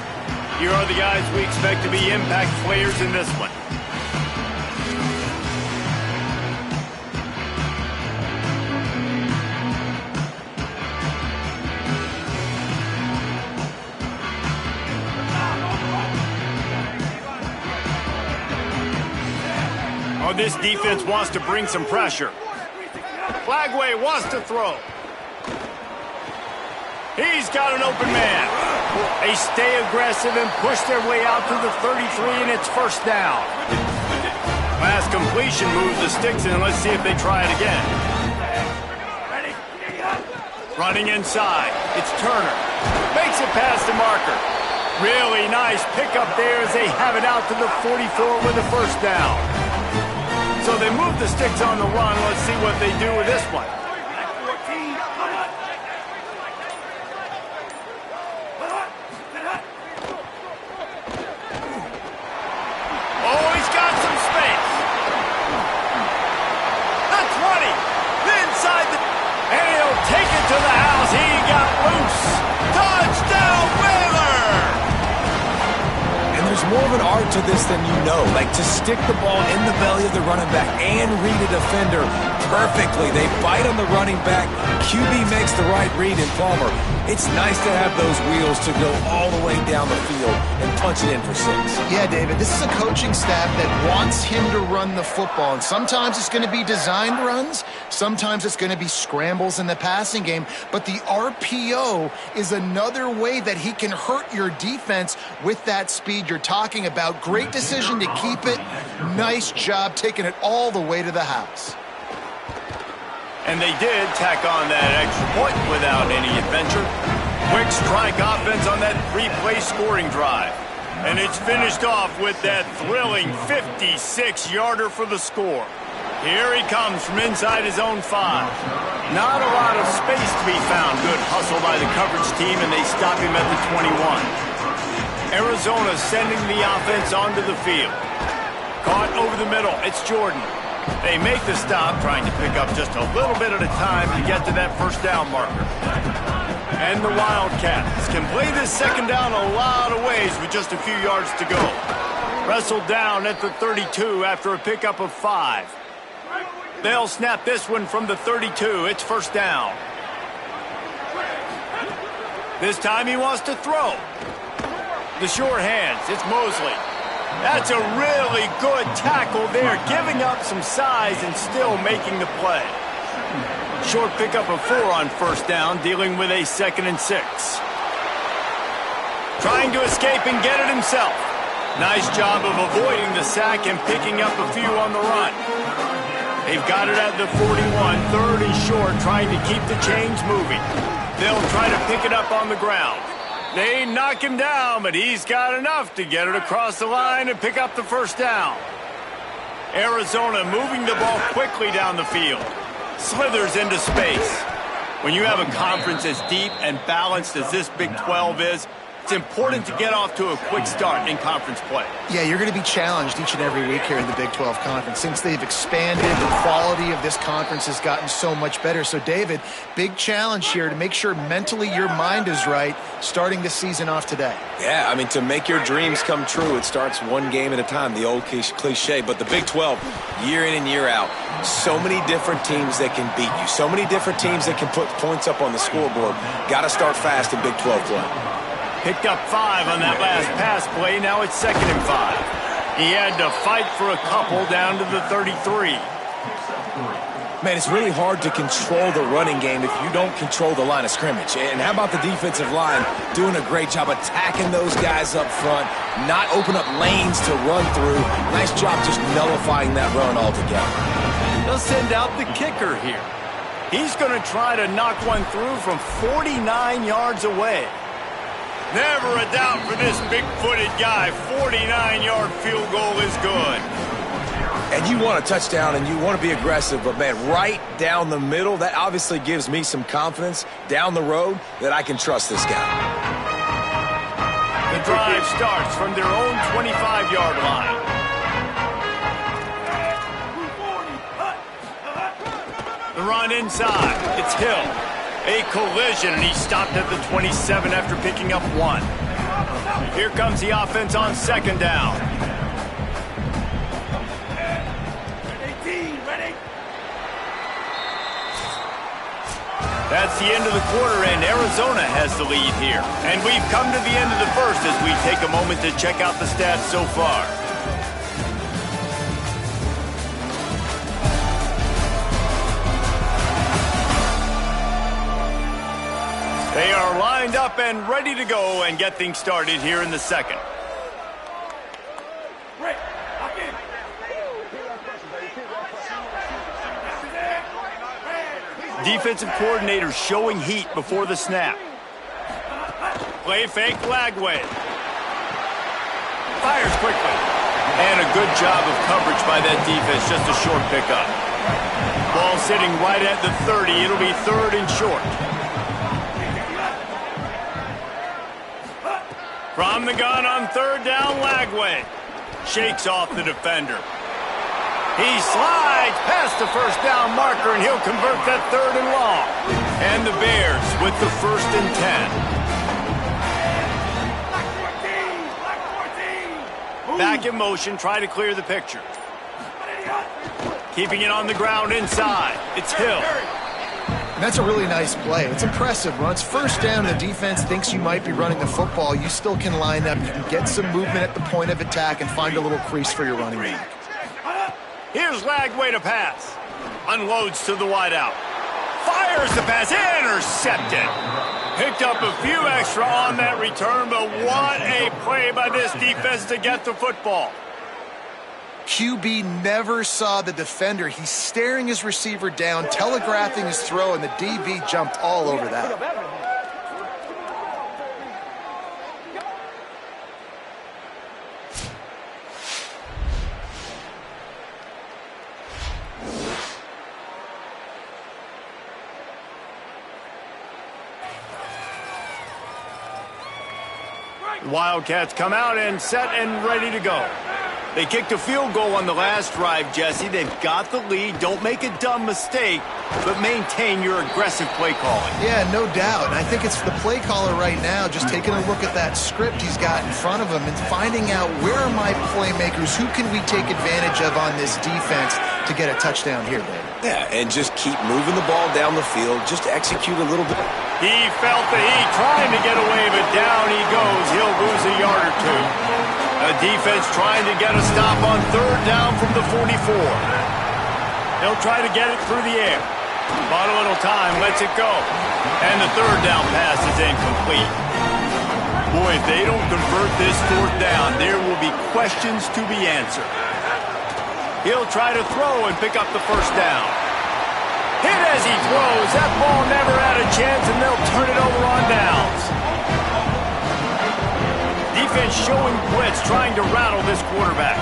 S1: Here are the guys we expect to be impact players in this one. Oh, this defense wants to bring some pressure. Flagway wants to throw. He's got an open man. They stay aggressive and push their way out to the 33, and it's 1st down. Last completion moves the sticks in. Let's see if they try it again. Running inside. It's Turner. Makes it past the marker. Really nice pickup there as they have it out to the 44 with a 1st down. So they move the sticks on the run. Let's see what they do with this one. To the house, he got loose. Touchdown, Baylor!
S4: And there's more of an art to this than you know. Like, to stick the ball in the belly of the running back and read a defender perfectly. They bite on the running back. QB makes the right read in Palmer. It's nice to have those wheels to go all the way down the field and punch it in for 6.
S3: Yeah, David, this is a coaching staff that wants him to run the football. And sometimes it's going to be designed runs. Sometimes it's going to be scrambles in the passing game. But the RPO is another way that he can hurt your defense with that speed you're talking about. Great decision to keep it. Nice job taking it all the way to the house.
S1: And they did tack on that extra point without any adventure. Quick strike offense on that 3-play scoring drive. And it's finished off with that thrilling 56-yarder for the score. Here he comes from inside his own 5. Not a lot of space to be found. Good hustle by the coverage team, and they stop him at the 21. Arizona sending the offense onto the field. Caught over the middle. It's Jordan. They make the stop, trying to pick up just a little bit at a time to get to that first down marker. And the Wildcats can play this second down a lot of ways with just a few yards to go. Wrestled down at the 32 after a pickup of 5. They'll snap this one from the 32. It's first down. This time he wants to throw. The sure hands. It's Mosley. That's a really good tackle there, giving up some size and still making the play. Short pickup of 4 on first down, dealing with a 2nd and 6. Trying to escape and get it himself. Nice job of avoiding the sack and picking up a few on the run. They've got it at the 41, 3rd and short, trying to keep the chains moving. They'll try to pick it up on the ground. They knock him down, but he's got enough to get it across the line and pick up the first down. Arizona moving the ball quickly down the field. Slithers into space. When you have a conference as deep and balanced as this Big 12 is, it's important to get off to a quick start in conference play.
S3: Yeah, you're going to be challenged each and every week here in the Big 12 Conference. Since they've expanded, the quality of this conference has gotten so much better. So, David, big challenge here to make sure mentally your mind is right starting the season off today.
S4: Yeah, I mean, to make your dreams come true, it starts one game at a time, the old cliche. But the Big 12, year in and year out, so many different teams that can beat you, so many different teams that can put points up on the scoreboard. Got to start fast in Big 12 play.
S1: Picked up 5 on that last pass play. Now it's 2nd and 5. He had to fight for a couple down to the 33.
S4: Man, it's really hard to control the running game if you don't control the line of scrimmage. And how about the defensive line doing a great job attacking those guys up front, not open up lanes to run through. Nice job just nullifying that run altogether.
S1: They'll send out the kicker here. He's going to try to knock one through from 49 yards away. Never a doubt for this big-footed guy. 49-yard field goal is good.
S4: And you want a touchdown and you want to be aggressive, but, man, right down the middle, that obviously gives me some confidence down the road that I can trust this guy.
S1: The drive starts from their own 25-yard line. The run inside. It's Hill. A collision, and he stopped at the 27 after picking up 1. Here comes the offense on 2nd down. That's the end of the quarter, and Arizona has the lead here. And we've come to the end of the first as we take a moment to check out the stats so far. They are lined up and ready to go and get things started here in the second. Defensive coordinator showing heat before the snap. Play fake Lagway. Fires quickly. And a good job of coverage by that defense, just a short pickup. Ball sitting right at the 30. It'll be 3rd and short. From the gun on 3rd down, Lagway shakes off the defender. He slides past the first down marker, and he'll convert that 3rd and long. And the Bears with the 1st and 10. Back in motion, try to clear the picture. Keeping it on the ground inside. It's Hill.
S3: And that's a really nice play. It's impressive. When it's first down, the defense thinks you might be running the football. You still can line up. You can get some movement at the point of attack and find a little crease for your running back.
S1: Here's Lagway to pass. Unloads to the wideout. Fires the pass. Intercepted. Picked up a few extra on that return, but what a play by this defense to get the football.
S3: QB never saw the defender. He's staring his receiver down, telegraphing his throw, and the DB jumped all over that.
S1: Wildcats come out and set and ready to go. They kicked a field goal on the last drive, Jesse. They've got the lead. Don't make a dumb mistake, but maintain your aggressive play calling.
S3: Yeah, no doubt. And I think it's the play caller right now just taking a look at that script he's got in front of him and finding out where are my playmakers, who can we take advantage of on this defense to get a touchdown here, David.
S4: Yeah, and just keep moving the ball down the field. Just execute a little bit.
S1: He felt the heat, trying to get away, but down he goes. He'll lose a yard or two. A defense trying to get a stop on third down from the 44. He'll try to get it through the air. Bought a little time, lets it go. And the third down pass is incomplete. Boy, if they don't convert this fourth down, there will be questions to be answered. He'll try to throw and pick up the first down. Hit as he throws. That ball never had a chance, and they'll turn it over on downs. Defense showing blitz, trying to rattle this quarterback.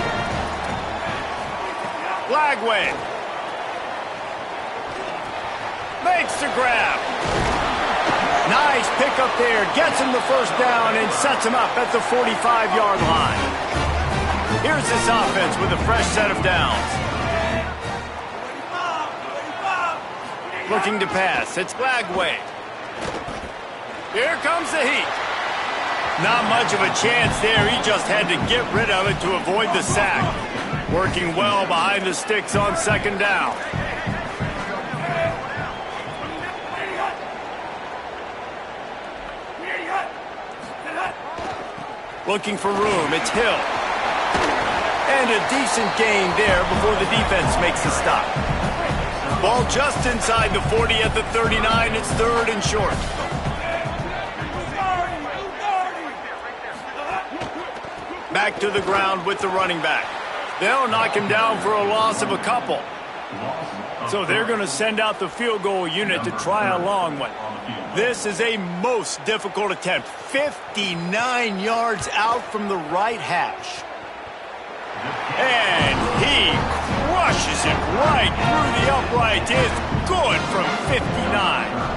S1: Lagway makes the grab. Nice pickup there. Gets him the first down and sets him up at the 45-yard line. Here's this offense with a fresh set of downs. Looking to pass. It's Lagway. Here comes the heat. Not much of a chance there. He just had to get rid of it to avoid the sack. Working well behind the sticks on second down. Looking for room. It's Hill. And a decent gain there before the defense makes a stop. Ball just inside the 40 at the 39. It's third and short. Back to the ground with the running back. They'll knock him down for a loss of a couple. So they're going to send out the field goal unit to try a long one. This is a most difficult attempt. 59 yards out from the right hash. And he crushes it right through the upright. It's good from 59.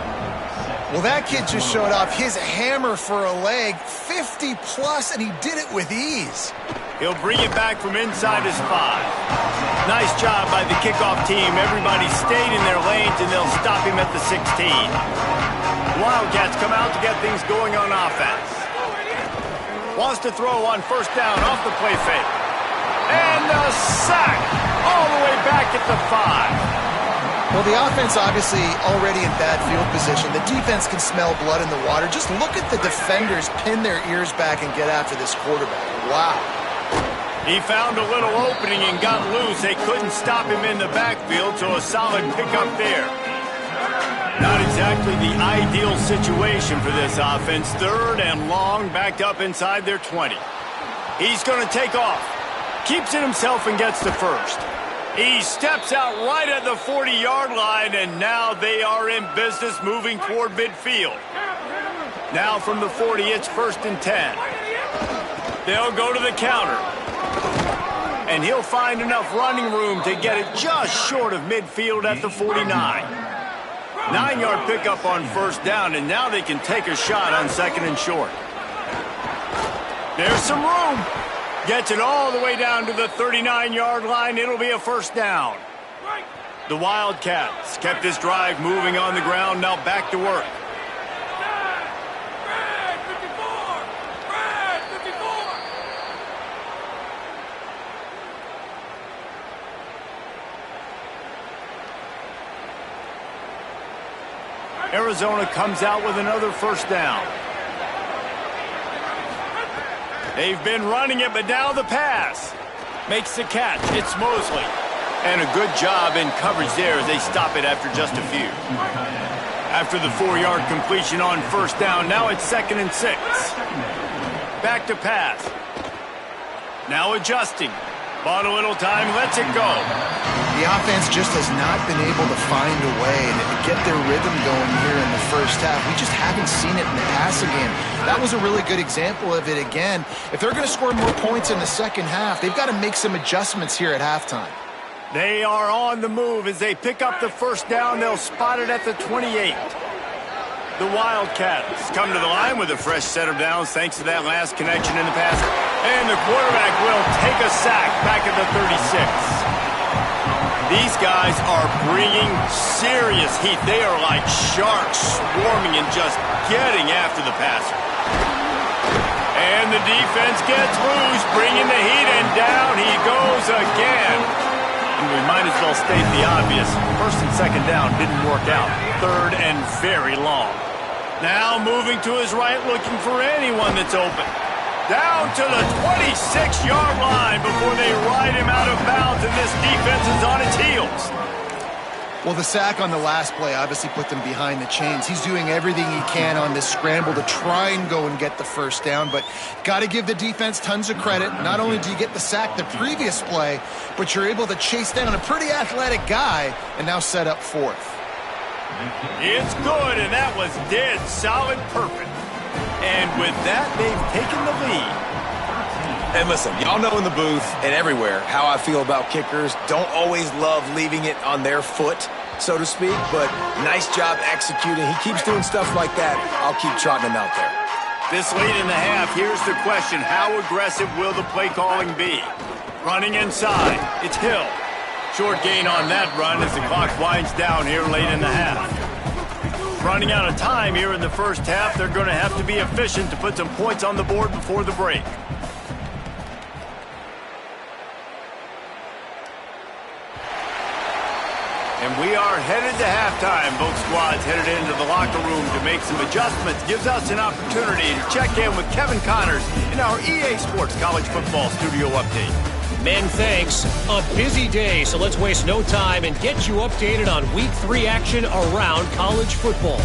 S3: Well, that kid just showed off his hammer for a leg, 50-plus, and he did it with ease.
S1: He'll bring it back from inside his 5. Nice job by the kickoff team. Everybody stayed in their lanes, and they'll stop him at the 16. Wildcats come out to get things going on offense. Wants to throw on first down off the play fake. And the sack all the way back at the 5.
S3: Well, the offense obviously already in bad field position. The defense can smell blood in the water. Just look at the defenders pin their ears back and get after this quarterback. Wow.
S1: He found a little opening and got loose. They couldn't stop him in the backfield, so a solid pickup there. Not exactly the ideal situation for this offense. Third and long, backed up inside their 20. He's going to take off. Keeps it himself and gets the first. He steps out right at the 40-yard line, and now they are in business moving toward midfield. Now from the 40, it's first and 10. They'll go to the counter. And he'll find enough running room to get it just short of midfield at the 49. 9-yard pickup on first down, and now they can take a shot on second and short. There's some room. Gets it all the way down to the 39-yard line. It'll be a first down. The Wildcats kept this drive moving on the ground. Now back to work. Arizona comes out with another first down. They've been running it, but now the pass. Makes the catch. It's Mosley. And a good job in coverage there as they stop it after just a few. After the 4-yard completion on first down, now it's 2nd and 6. Back to pass. Now adjusting. Bought a little time, lets it go.
S3: The offense just has not been able to find a way to get their rhythm going here in the first half. We just haven't seen it in the passing game. That was a really good example of it again. If they're going to score more points in the second half, they've got to make some adjustments here at halftime.
S1: They are on the move as they pick up the first down. They'll spot it at the 28. The Wildcats come to the line with a fresh set of downs thanks to that last connection in the pass. And the quarterback will take a sack back at the 36. These guys are bringing serious heat. They are like sharks swarming and just getting after the passer. And the defense gets loose, bringing the heat, and down he goes again. And we might as well state the obvious. First and second down didn't work out. Third and very long. Now moving to his right, looking for anyone that's open. Down to the 26-yard line before they ride him out of bounds, and this defense is on its heels.
S3: Well, the sack on the last play obviously put them behind the chains. He's doing everything he can on this scramble to try and go and get the first down, but got to give the defense tons of credit. Not only do you get the sack the previous play, but you're able to chase down a pretty athletic guy and now set up fourth.
S1: It's good, and that was dead solid perfect. And with that, they've taken the lead.
S4: And listen, y'all know in the booth and everywhere how I feel about kickers. Don't always love leaving it on their foot, so to speak, but nice job executing. He keeps doing stuff like that. I'll keep trotting him out there.
S1: This late in the half, here's the question. How aggressive will the play calling be? Running inside. It's Hill. Short gain on that run as the clock winds down here late in the half. Running out of time here in the first half. They're going to have to be efficient to put some points on the board before the break. And we are headed to halftime. Both squads headed into the locker room to make some adjustments. Gives us an opportunity to check in with Kevin Connors in our EA Sports College Football Studio Update.
S5: Men, thanks. A busy day, so let's waste no time and get you updated on Week 3 action around college football.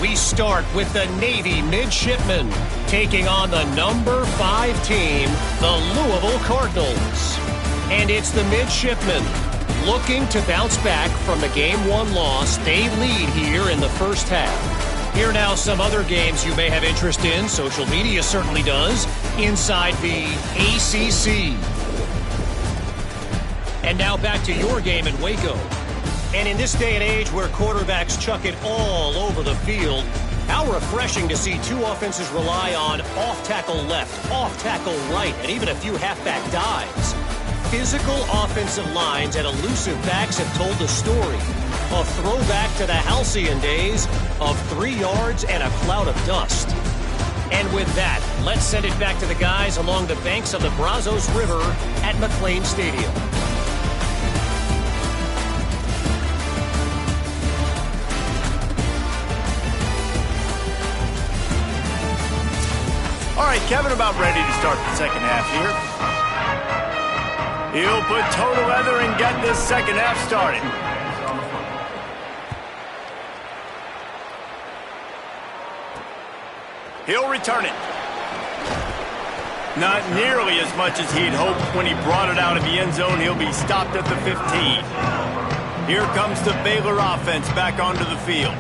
S5: We start with the Navy Midshipmen taking on the number 5 team, the Louisville Cardinals. And it's the Midshipmen looking to bounce back from the Game 1 loss. They lead here in the first half. Here now some other games you may have interest in. Social media certainly does. Inside the ACC. And now back to your game in Waco. And in this day and age where quarterbacks chuck it all over the field, how refreshing to see two offenses rely on off-tackle left, off-tackle right, and even a few halfback dives. Physical offensive lines and elusive backs have told the story. A throwback to the halcyon days of 3 yards and a cloud of dust. And with that, let's send it back to the guys along the banks of the Brazos River at McLean Stadium.
S1: All right, Kevin about ready to start the second half here. He'll put toe to leather and get this second half started. He'll return it. Not nearly as much as he'd hoped when he brought it out of the end zone. He'll be stopped at the 15. Here comes the Baylor offense back onto the field.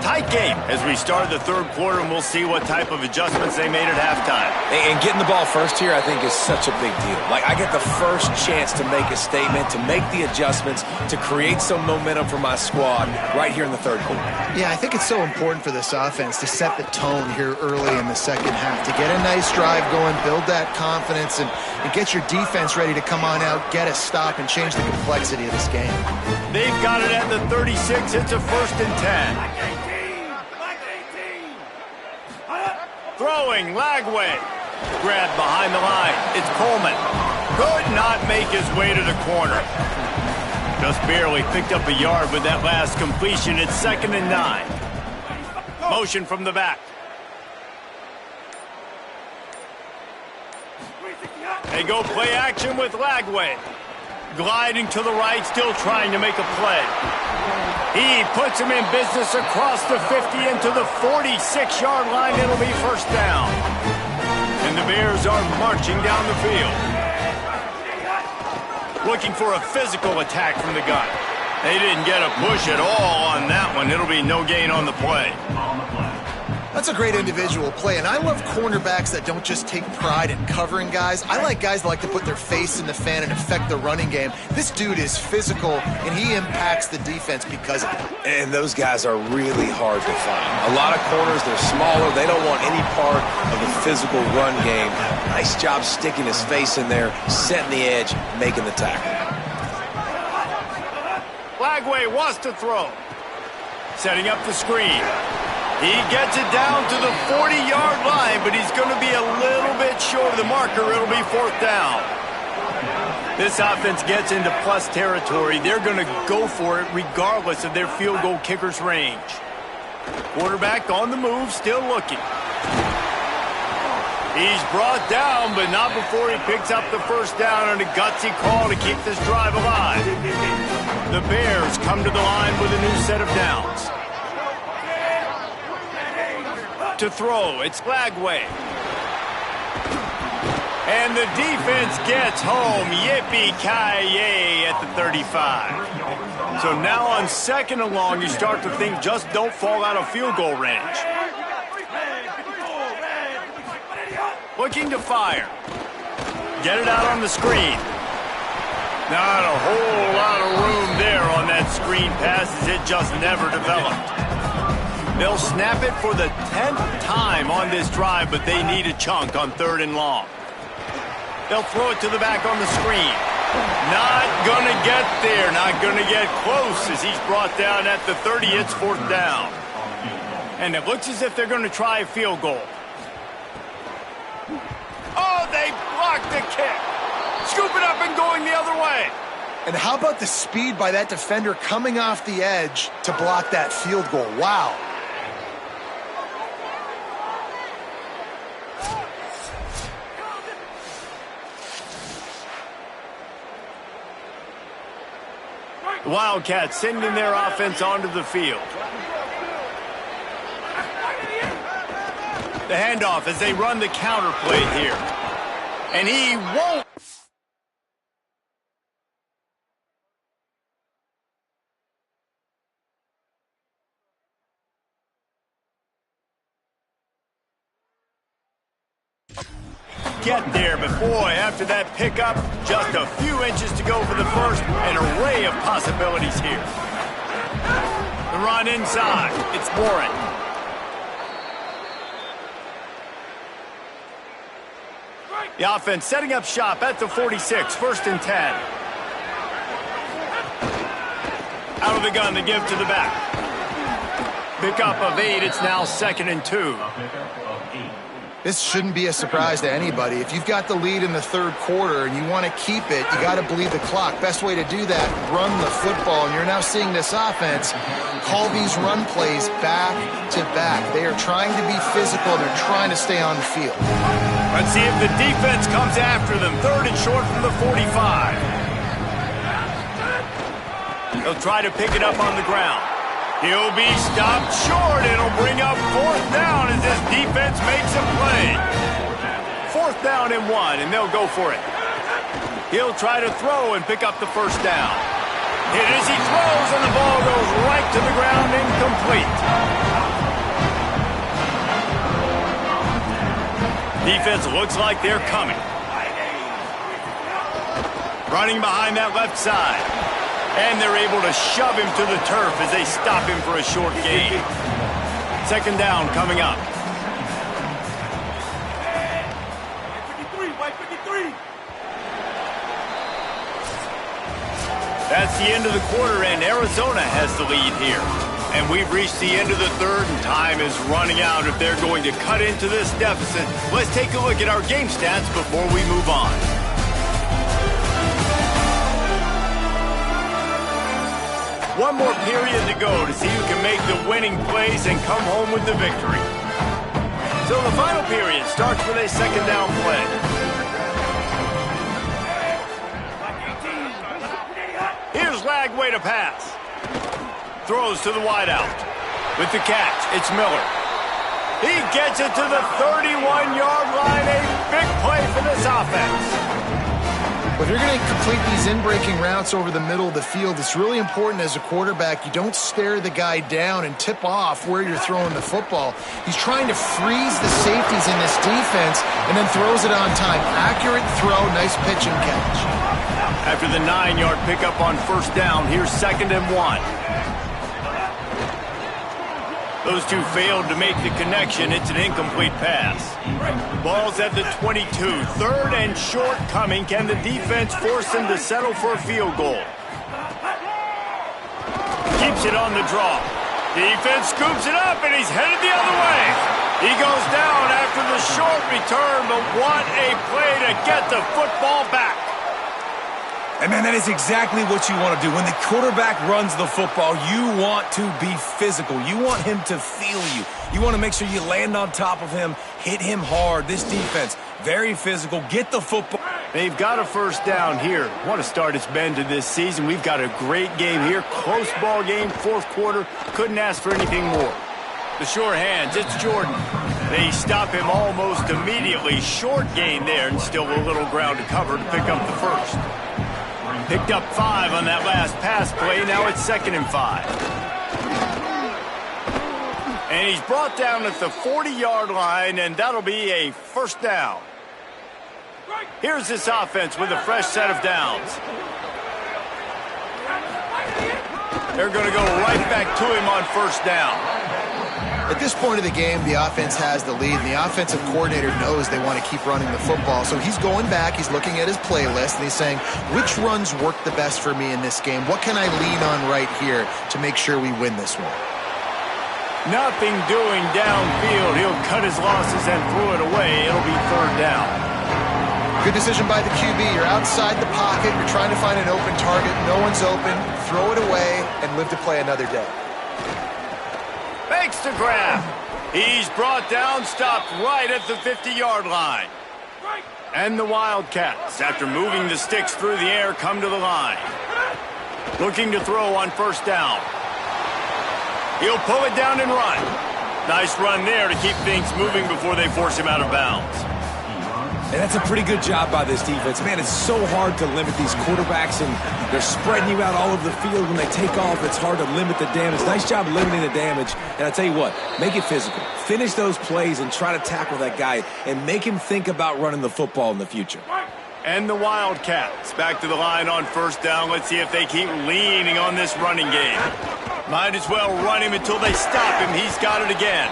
S1: Tight game as we start the third quarter, and we'll see what type of adjustments they made at halftime.
S4: And getting the ball first here, I think, is such a big deal. Like, I get the first chance to make a statement, to make the adjustments, to create some momentum for my squad right here in the third quarter.
S3: Yeah, I think it's so important for this offense to set the tone here early in the second half, to get a nice drive going, build that confidence, and get your defense ready to come on out, get a stop, and change the complexity of this game.
S1: They've got it at the 36. It's a 1st and 10. Throwing, Lagway. Grabbed behind the line. It's Coleman. Could not make his way to the corner. Just barely picked up a yard with that last completion. It's 2nd and 9. Motion from the back. They go play action with Lagway. Gliding to the right, still trying to make a play. He puts him in business across the 50 into the 46-yard line. It'll be first down. And the Bears are marching down the field. Looking for a physical attack from the gun. They didn't get a push at all on that one. It'll be no gain on the play.
S3: That's a great individual play, and I love cornerbacks that don't just take pride in covering guys. I like guys that like to put their face in the fan and affect the running game. This dude is physical, and he impacts the defense because of it.
S4: And those guys are really hard to find. A lot of corners, they're smaller. They don't want any part of the physical run game. Nice job sticking his face in there, setting the edge, making the tackle.
S1: Lagway wants to throw. Setting up the screen. He gets it down to the 40-yard line, but he's going to be a little bit short of the marker. It'll be fourth down. This offense gets into plus territory. They're going to go for it regardless of their field goal kicker's range. Quarterback on the move, still looking. He's brought down, but not before he picks up the first down on a gutsy call to keep this drive alive. The Bears come to the line with a new set of downs. To throw, it's Lagway. And the defense gets home. Yippee-ki-yay at the 35. So now on second and long, you start to think just don't fall out of field goal range. Looking to fire. Get it out on the screen. Not a whole lot of room there on that screen pass as it just never developed. They'll snap it for the 10th time on this drive, but they need a chunk on third and long. They'll throw it to the back on the screen. Not going to get there, not going to get close as he's brought down at the 30. It's fourth down. And it looks as if they're going to try a field goal. Oh, they blocked the kick. Scoop it up and going the other way.
S3: And how about the speed by that defender coming off the edge to block that field goal? Wow.
S1: The Wildcats sending their offense onto the field. The handoff as they run the counter play here. And he won't. Get there, but boy, after that pickup, just a few inches to go for the first. An array of possibilities here. The run inside. It's Warren. The offense setting up shop at the 46, first and 10. Out of the gun, the give to the back. Pickup of 8, it's now second and 2.
S3: This shouldn't be a surprise to anybody. If you've got the lead in the third quarter and you want to keep it, you got to bleed the clock. Best way to do that, run the football. And you're now seeing this offense call these run plays back to back. They are trying to be physical. They're trying to stay on the field.
S1: Let's see if the defense comes after them. Third and short from the 45. They'll try to pick it up on the ground. He'll be stopped short. It'll bring up fourth down as this defense makes a play. Fourth down and 1, and they'll go for it. He'll try to throw and pick up the first down. Hit as he throws, and the ball goes right to the ground, incomplete. Defense looks like they're coming. Running behind that left side. And they're able to shove him to the turf as they stop him for a short gain. Second down coming up.
S6: 53.
S1: That's the end of the quarter, and Arizona has the lead here. And we've reached the end of the third, and time is running out if they're going to cut into this deficit. Let's take a look at our game stats before we move on. One more period to go to see who can make the winning plays and come home with the victory. So the final period starts with a second down play. Here's Lagway to pass. Throws to the wideout. With the catch, it's Miller. He gets it to the 31-yard line. A big play for this offense.
S3: If you're going to complete these in-breaking routes over the middle of the field, it's really important as a quarterback you don't stare the guy down and tip off where you're throwing the football. He's trying to freeze the safeties in this defense and then throws it on time. Accurate throw, nice pitch and catch.
S1: After the 9-yard pickup on first down, here's 2nd and 1. Those two failed to make the connection. It's an incomplete pass. Ball's at the 22. 3rd and short coming. Can the defense force them to settle for a field goal? Keeps it on the draw. Defense scoops it up, and he's headed the other way. He goes down after the short return, but what a play to get the football back.
S4: And, man, that is exactly what you want to do. When the quarterback runs the football, you want to be physical. You want him to feel you. You want to make sure you land on top of him, hit him hard. This defense, very physical. Get the football.
S1: They've got a first down here. What a start it's been to this season. We've got a great game here. Close ball game, 4th quarter. Couldn't ask for anything more. The sure hands, it's Jordan. They stop him almost immediately. Short gain there, and still a little ground to cover to pick up the first. Picked up 5 on that last pass play. Now it's 2nd and 5. And he's brought down at the 40-yard line, and that'll be a first down. Here's this offense with a fresh set of downs. They're going to go right back to him on first down.
S3: At this point of the game, the offense has the lead, and the offensive coordinator knows they want to keep running the football. So he's going back, he's looking at his playlist, and he's saying, which runs work the best for me in this game? What can I lean on right here to make sure we win this one?
S1: Nothing doing downfield. He'll cut his losses and throw it away. It'll be 3rd down.
S3: Good decision by the QB. You're outside the pocket. You're trying to find an open target. No one's open. Throw it away and live to play another day.
S1: Makes the grab. He's brought down, stopped right at the 50-yard line. And the Wildcats, after moving the sticks through the air, come to the line. Looking to throw on first down. He'll pull it down and run. Nice run there to keep things moving before they force him out of bounds.
S4: And that's a pretty good job by this defense. Man, it's so hard to limit these quarterbacks, and they're spreading you out all over the field. When they take off, it's hard to limit the damage. Nice job limiting the damage. And I tell you what, make it physical. Finish those plays and try to tackle that guy and make him think about running the football in the future.
S1: And the Wildcats back to the line on first down. Let's see if they keep leaning on this running game. Might as well run him until they stop him. He's got it again.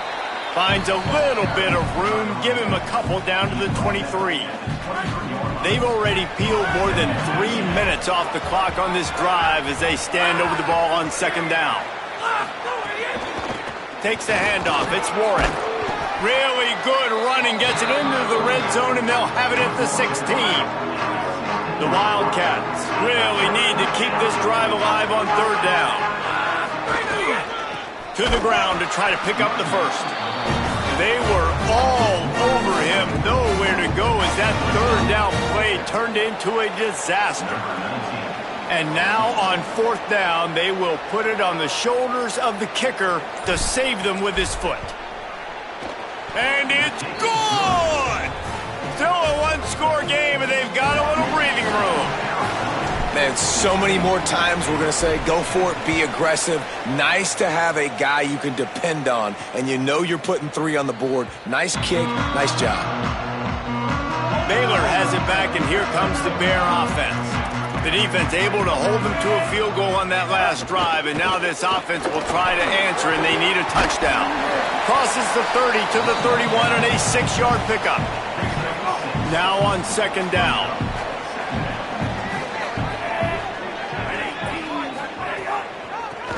S1: Finds a little bit of room. Give him a couple down to the 23. They've already peeled more than 3 minutes off the clock on this drive as they stand over the ball on 2nd down. Takes the handoff. It's Warren. Really good running. Gets it into the red zone, and they'll have it at the 16. The Wildcats really need to keep this drive alive on 3rd down. To the ground to try to pick up the first. They were all over him. Nowhere to go as that 3rd down play turned into a disaster. And now on 4th down, they will put it on the shoulders of the kicker to save them with his foot. And it's good! Still a one-score game, and they've got a little breathing room.
S4: Man, so many more times we're going to say, go for it, be aggressive. Nice to have a guy you can depend on, and you know you're putting 3 on the board. Nice kick, nice job.
S1: Baylor has it back, and here comes the Bear offense. The defense able to hold them to a field goal on that last drive, and now this offense will try to answer, and they need a touchdown. Crosses the 30 to the 31 on a 6-yard pickup. Now on 2nd down.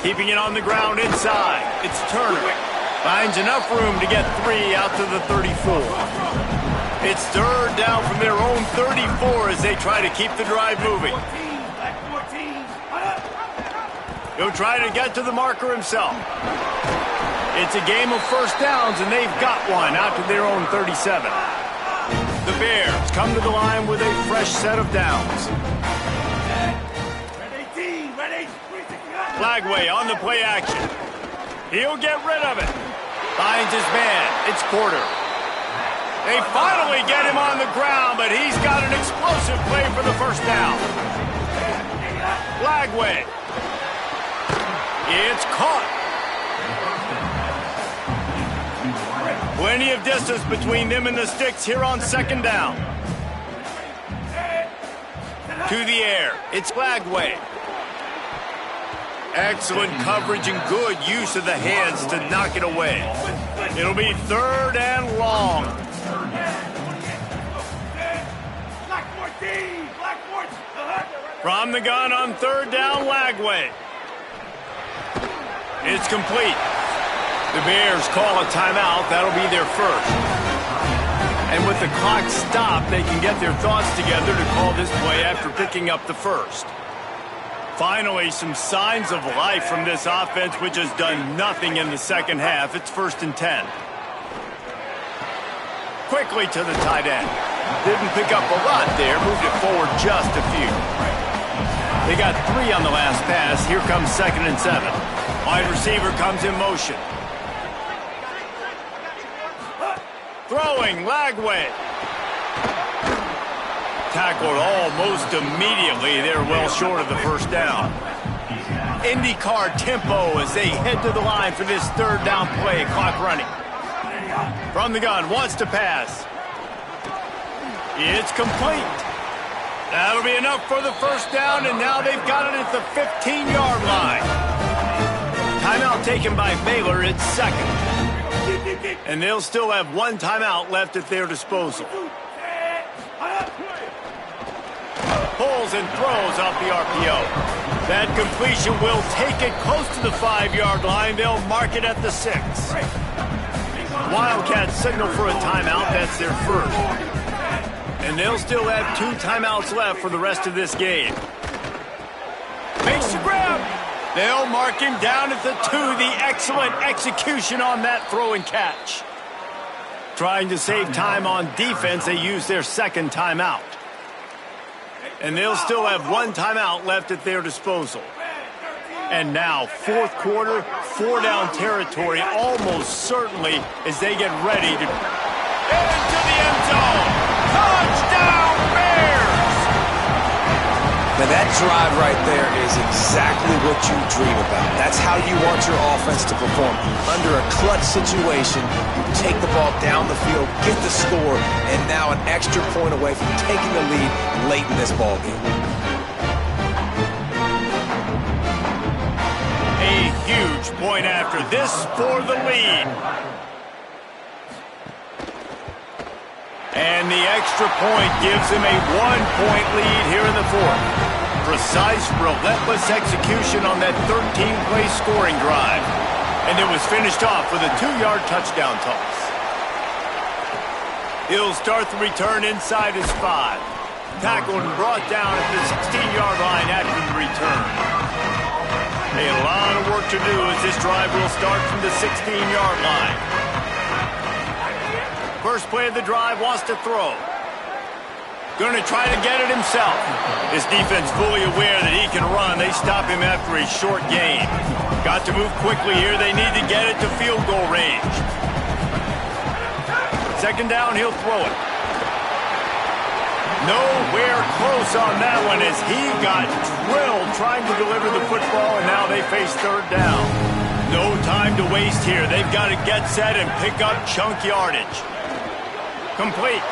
S1: Keeping it on the ground inside. It's Turner. Finds enough room to get 3 out to the 34. It's 3rd down from their own 34 as they try to keep the drive moving. He'll try to get to the marker himself. It's a game of first downs, and they've got one out to their own 37. The Bears come to the line with a fresh set of downs. Flagway on the play action. He'll get rid of it. Finds his man. It's Porter. They finally get him on the ground, but he's got an explosive play for the first down. Flagway. It's caught. Plenty of distance between them and the sticks here on second down. To the air. It's Flagway. Excellent coverage and good use of the hands to knock it away. It'll be third and long. From the gun on third down, Flagway. It's complete. The Bears call a timeout. That'll be their first. And with the clock stopped, they can get their thoughts together to call this play after picking up the first. Finally, some signs of life from this offense, which has done nothing in the second half. It's 1st and 10. Quickly to the tight end. Didn't pick up a lot there. Moved it forward just a few. They got 3 on the last pass. Here comes 2nd and 7. Wide receiver comes in motion. Throwing, Flagway. Tackled almost immediately. They're well short of the first down. IndyCar tempo as they head to the line for this third down play. Clock running. From the gun, wants to pass. It's complete. That'll be enough for the first down, and now they've got it at the 15-yard line. Timeout taken by Baylor. It's second. And they'll still have 1 timeout left at their disposal. Pulls and throws off the RPO. That completion will take it close to the 5-yard line. They'll mark it at the 6. Wildcats signal for a timeout. That's their first. And they'll still have 2 timeouts left for the rest of this game. Makes the grab. They'll mark him down at the 2. The excellent execution on that throw and catch. Trying to save time on defense, they use their 2nd timeout. And they'll still have 1 timeout left at their disposal. And now, 4th quarter, 4-down territory almost certainly as they get ready to into the end zone. Touchdown, Bears!
S4: Now that drive right there is exactly what you dream about. That's how you want your offense to perform. Under a clutch situation, you take the ball down the field, get the score, and now an extra point away from taking the lead late in this ballgame.
S1: A huge point after this for the lead. And the extra point gives them a 1-point lead here in the 4th. Precise, relentless execution on that 13-play scoring drive. And it was finished off with a 2-yard touchdown toss. He'll start the return inside his 5. Tackled and brought down at the 16-yard line after the return. A lot of work to do as this drive will start from the 16-yard line. First play of the drive, wants to throw. Going to try to get it himself. His defense fully aware that he can run. They stop him after a short gain. Got to move quickly here. They need to get it to field goal range. 2nd down, he'll throw it. Nowhere close on that one as he got drilled trying to deliver the football, and now they face 3rd down. No time to waste here. They've got to get set and pick up chunk yardage. Complete.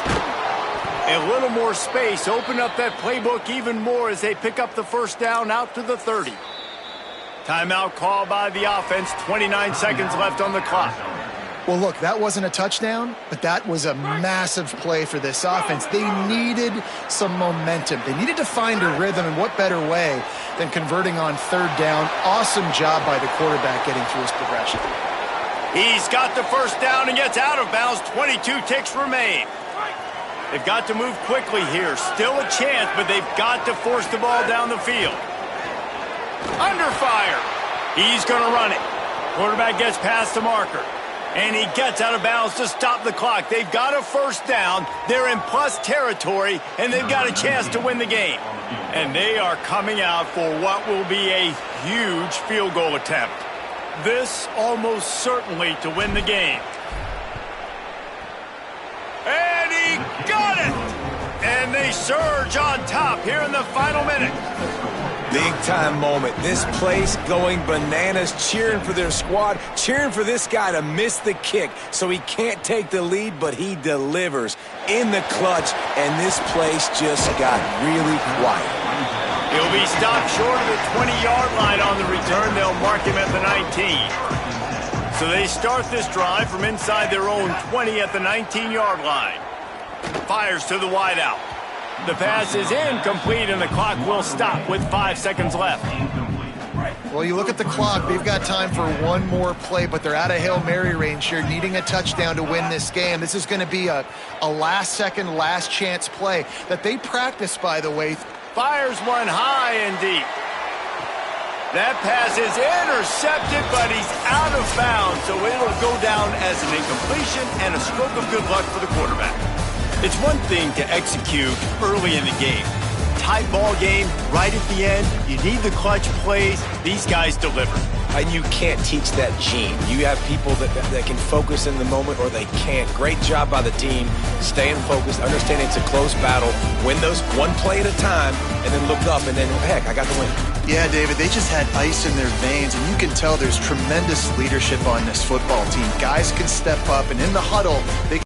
S1: A little more space. Open up that playbook even more as they pick up the first down out to the 30. Timeout call by the offense. 29 seconds left on the clock.
S3: Well, look, that wasn't a touchdown, but that was a massive play for this offense. They needed some momentum. They needed to find a rhythm, and what better way than converting on 3rd down. Awesome job by the quarterback getting through his progression.
S1: He's got the first down and gets out of bounds. 22 ticks remain. They've got to move quickly here. Still a chance, but they've got to force the ball down the field. Under fire. He's going to run it. Quarterback gets past the marker. And he gets out of bounds to stop the clock. They've got a first down. They're in plus territory, and they've got a chance to win the game. And they are coming out for what will be a huge field goal attempt. This almost certainly to win the game. And he got it! And they surge on top here in the final minute.
S4: Big-time moment. This place going bananas, cheering for their squad, cheering for this guy to miss the kick so he can't take the lead, but he delivers in the clutch, and this place just got really quiet.
S1: He'll be stopped short of the 20-yard line on the return. They'll mark him at the 19. So they start this drive from inside their own 20 at the 19-yard line. Fires to the wideout. The pass is incomplete, and the clock will stop with 5 seconds left.
S3: Well, you look at the clock. They've got time for one more play, but they're out of Hail Mary range here, needing a touchdown to win this game. This is going to be a last-second, last-chance play that they practice, by the way.
S1: Fires one high and deep. That pass is intercepted, but he's out of bounds, so it'll go down as an incompletion and a stroke of good luck for the quarterback. It's one thing to execute early in the game. Tight ball game, right at the end, you need the clutch plays. These guys deliver.
S4: And you can't teach that gene. You have people that can focus in the moment or they can't. Great job by the team, staying focused, understanding it's a close battle, win those one play at a time, and then look up and then, heck, I got the win.
S3: Yeah, David, they just had ice in their veins, and you can tell there's tremendous leadership on this football team. Guys can step up, and in the huddle, they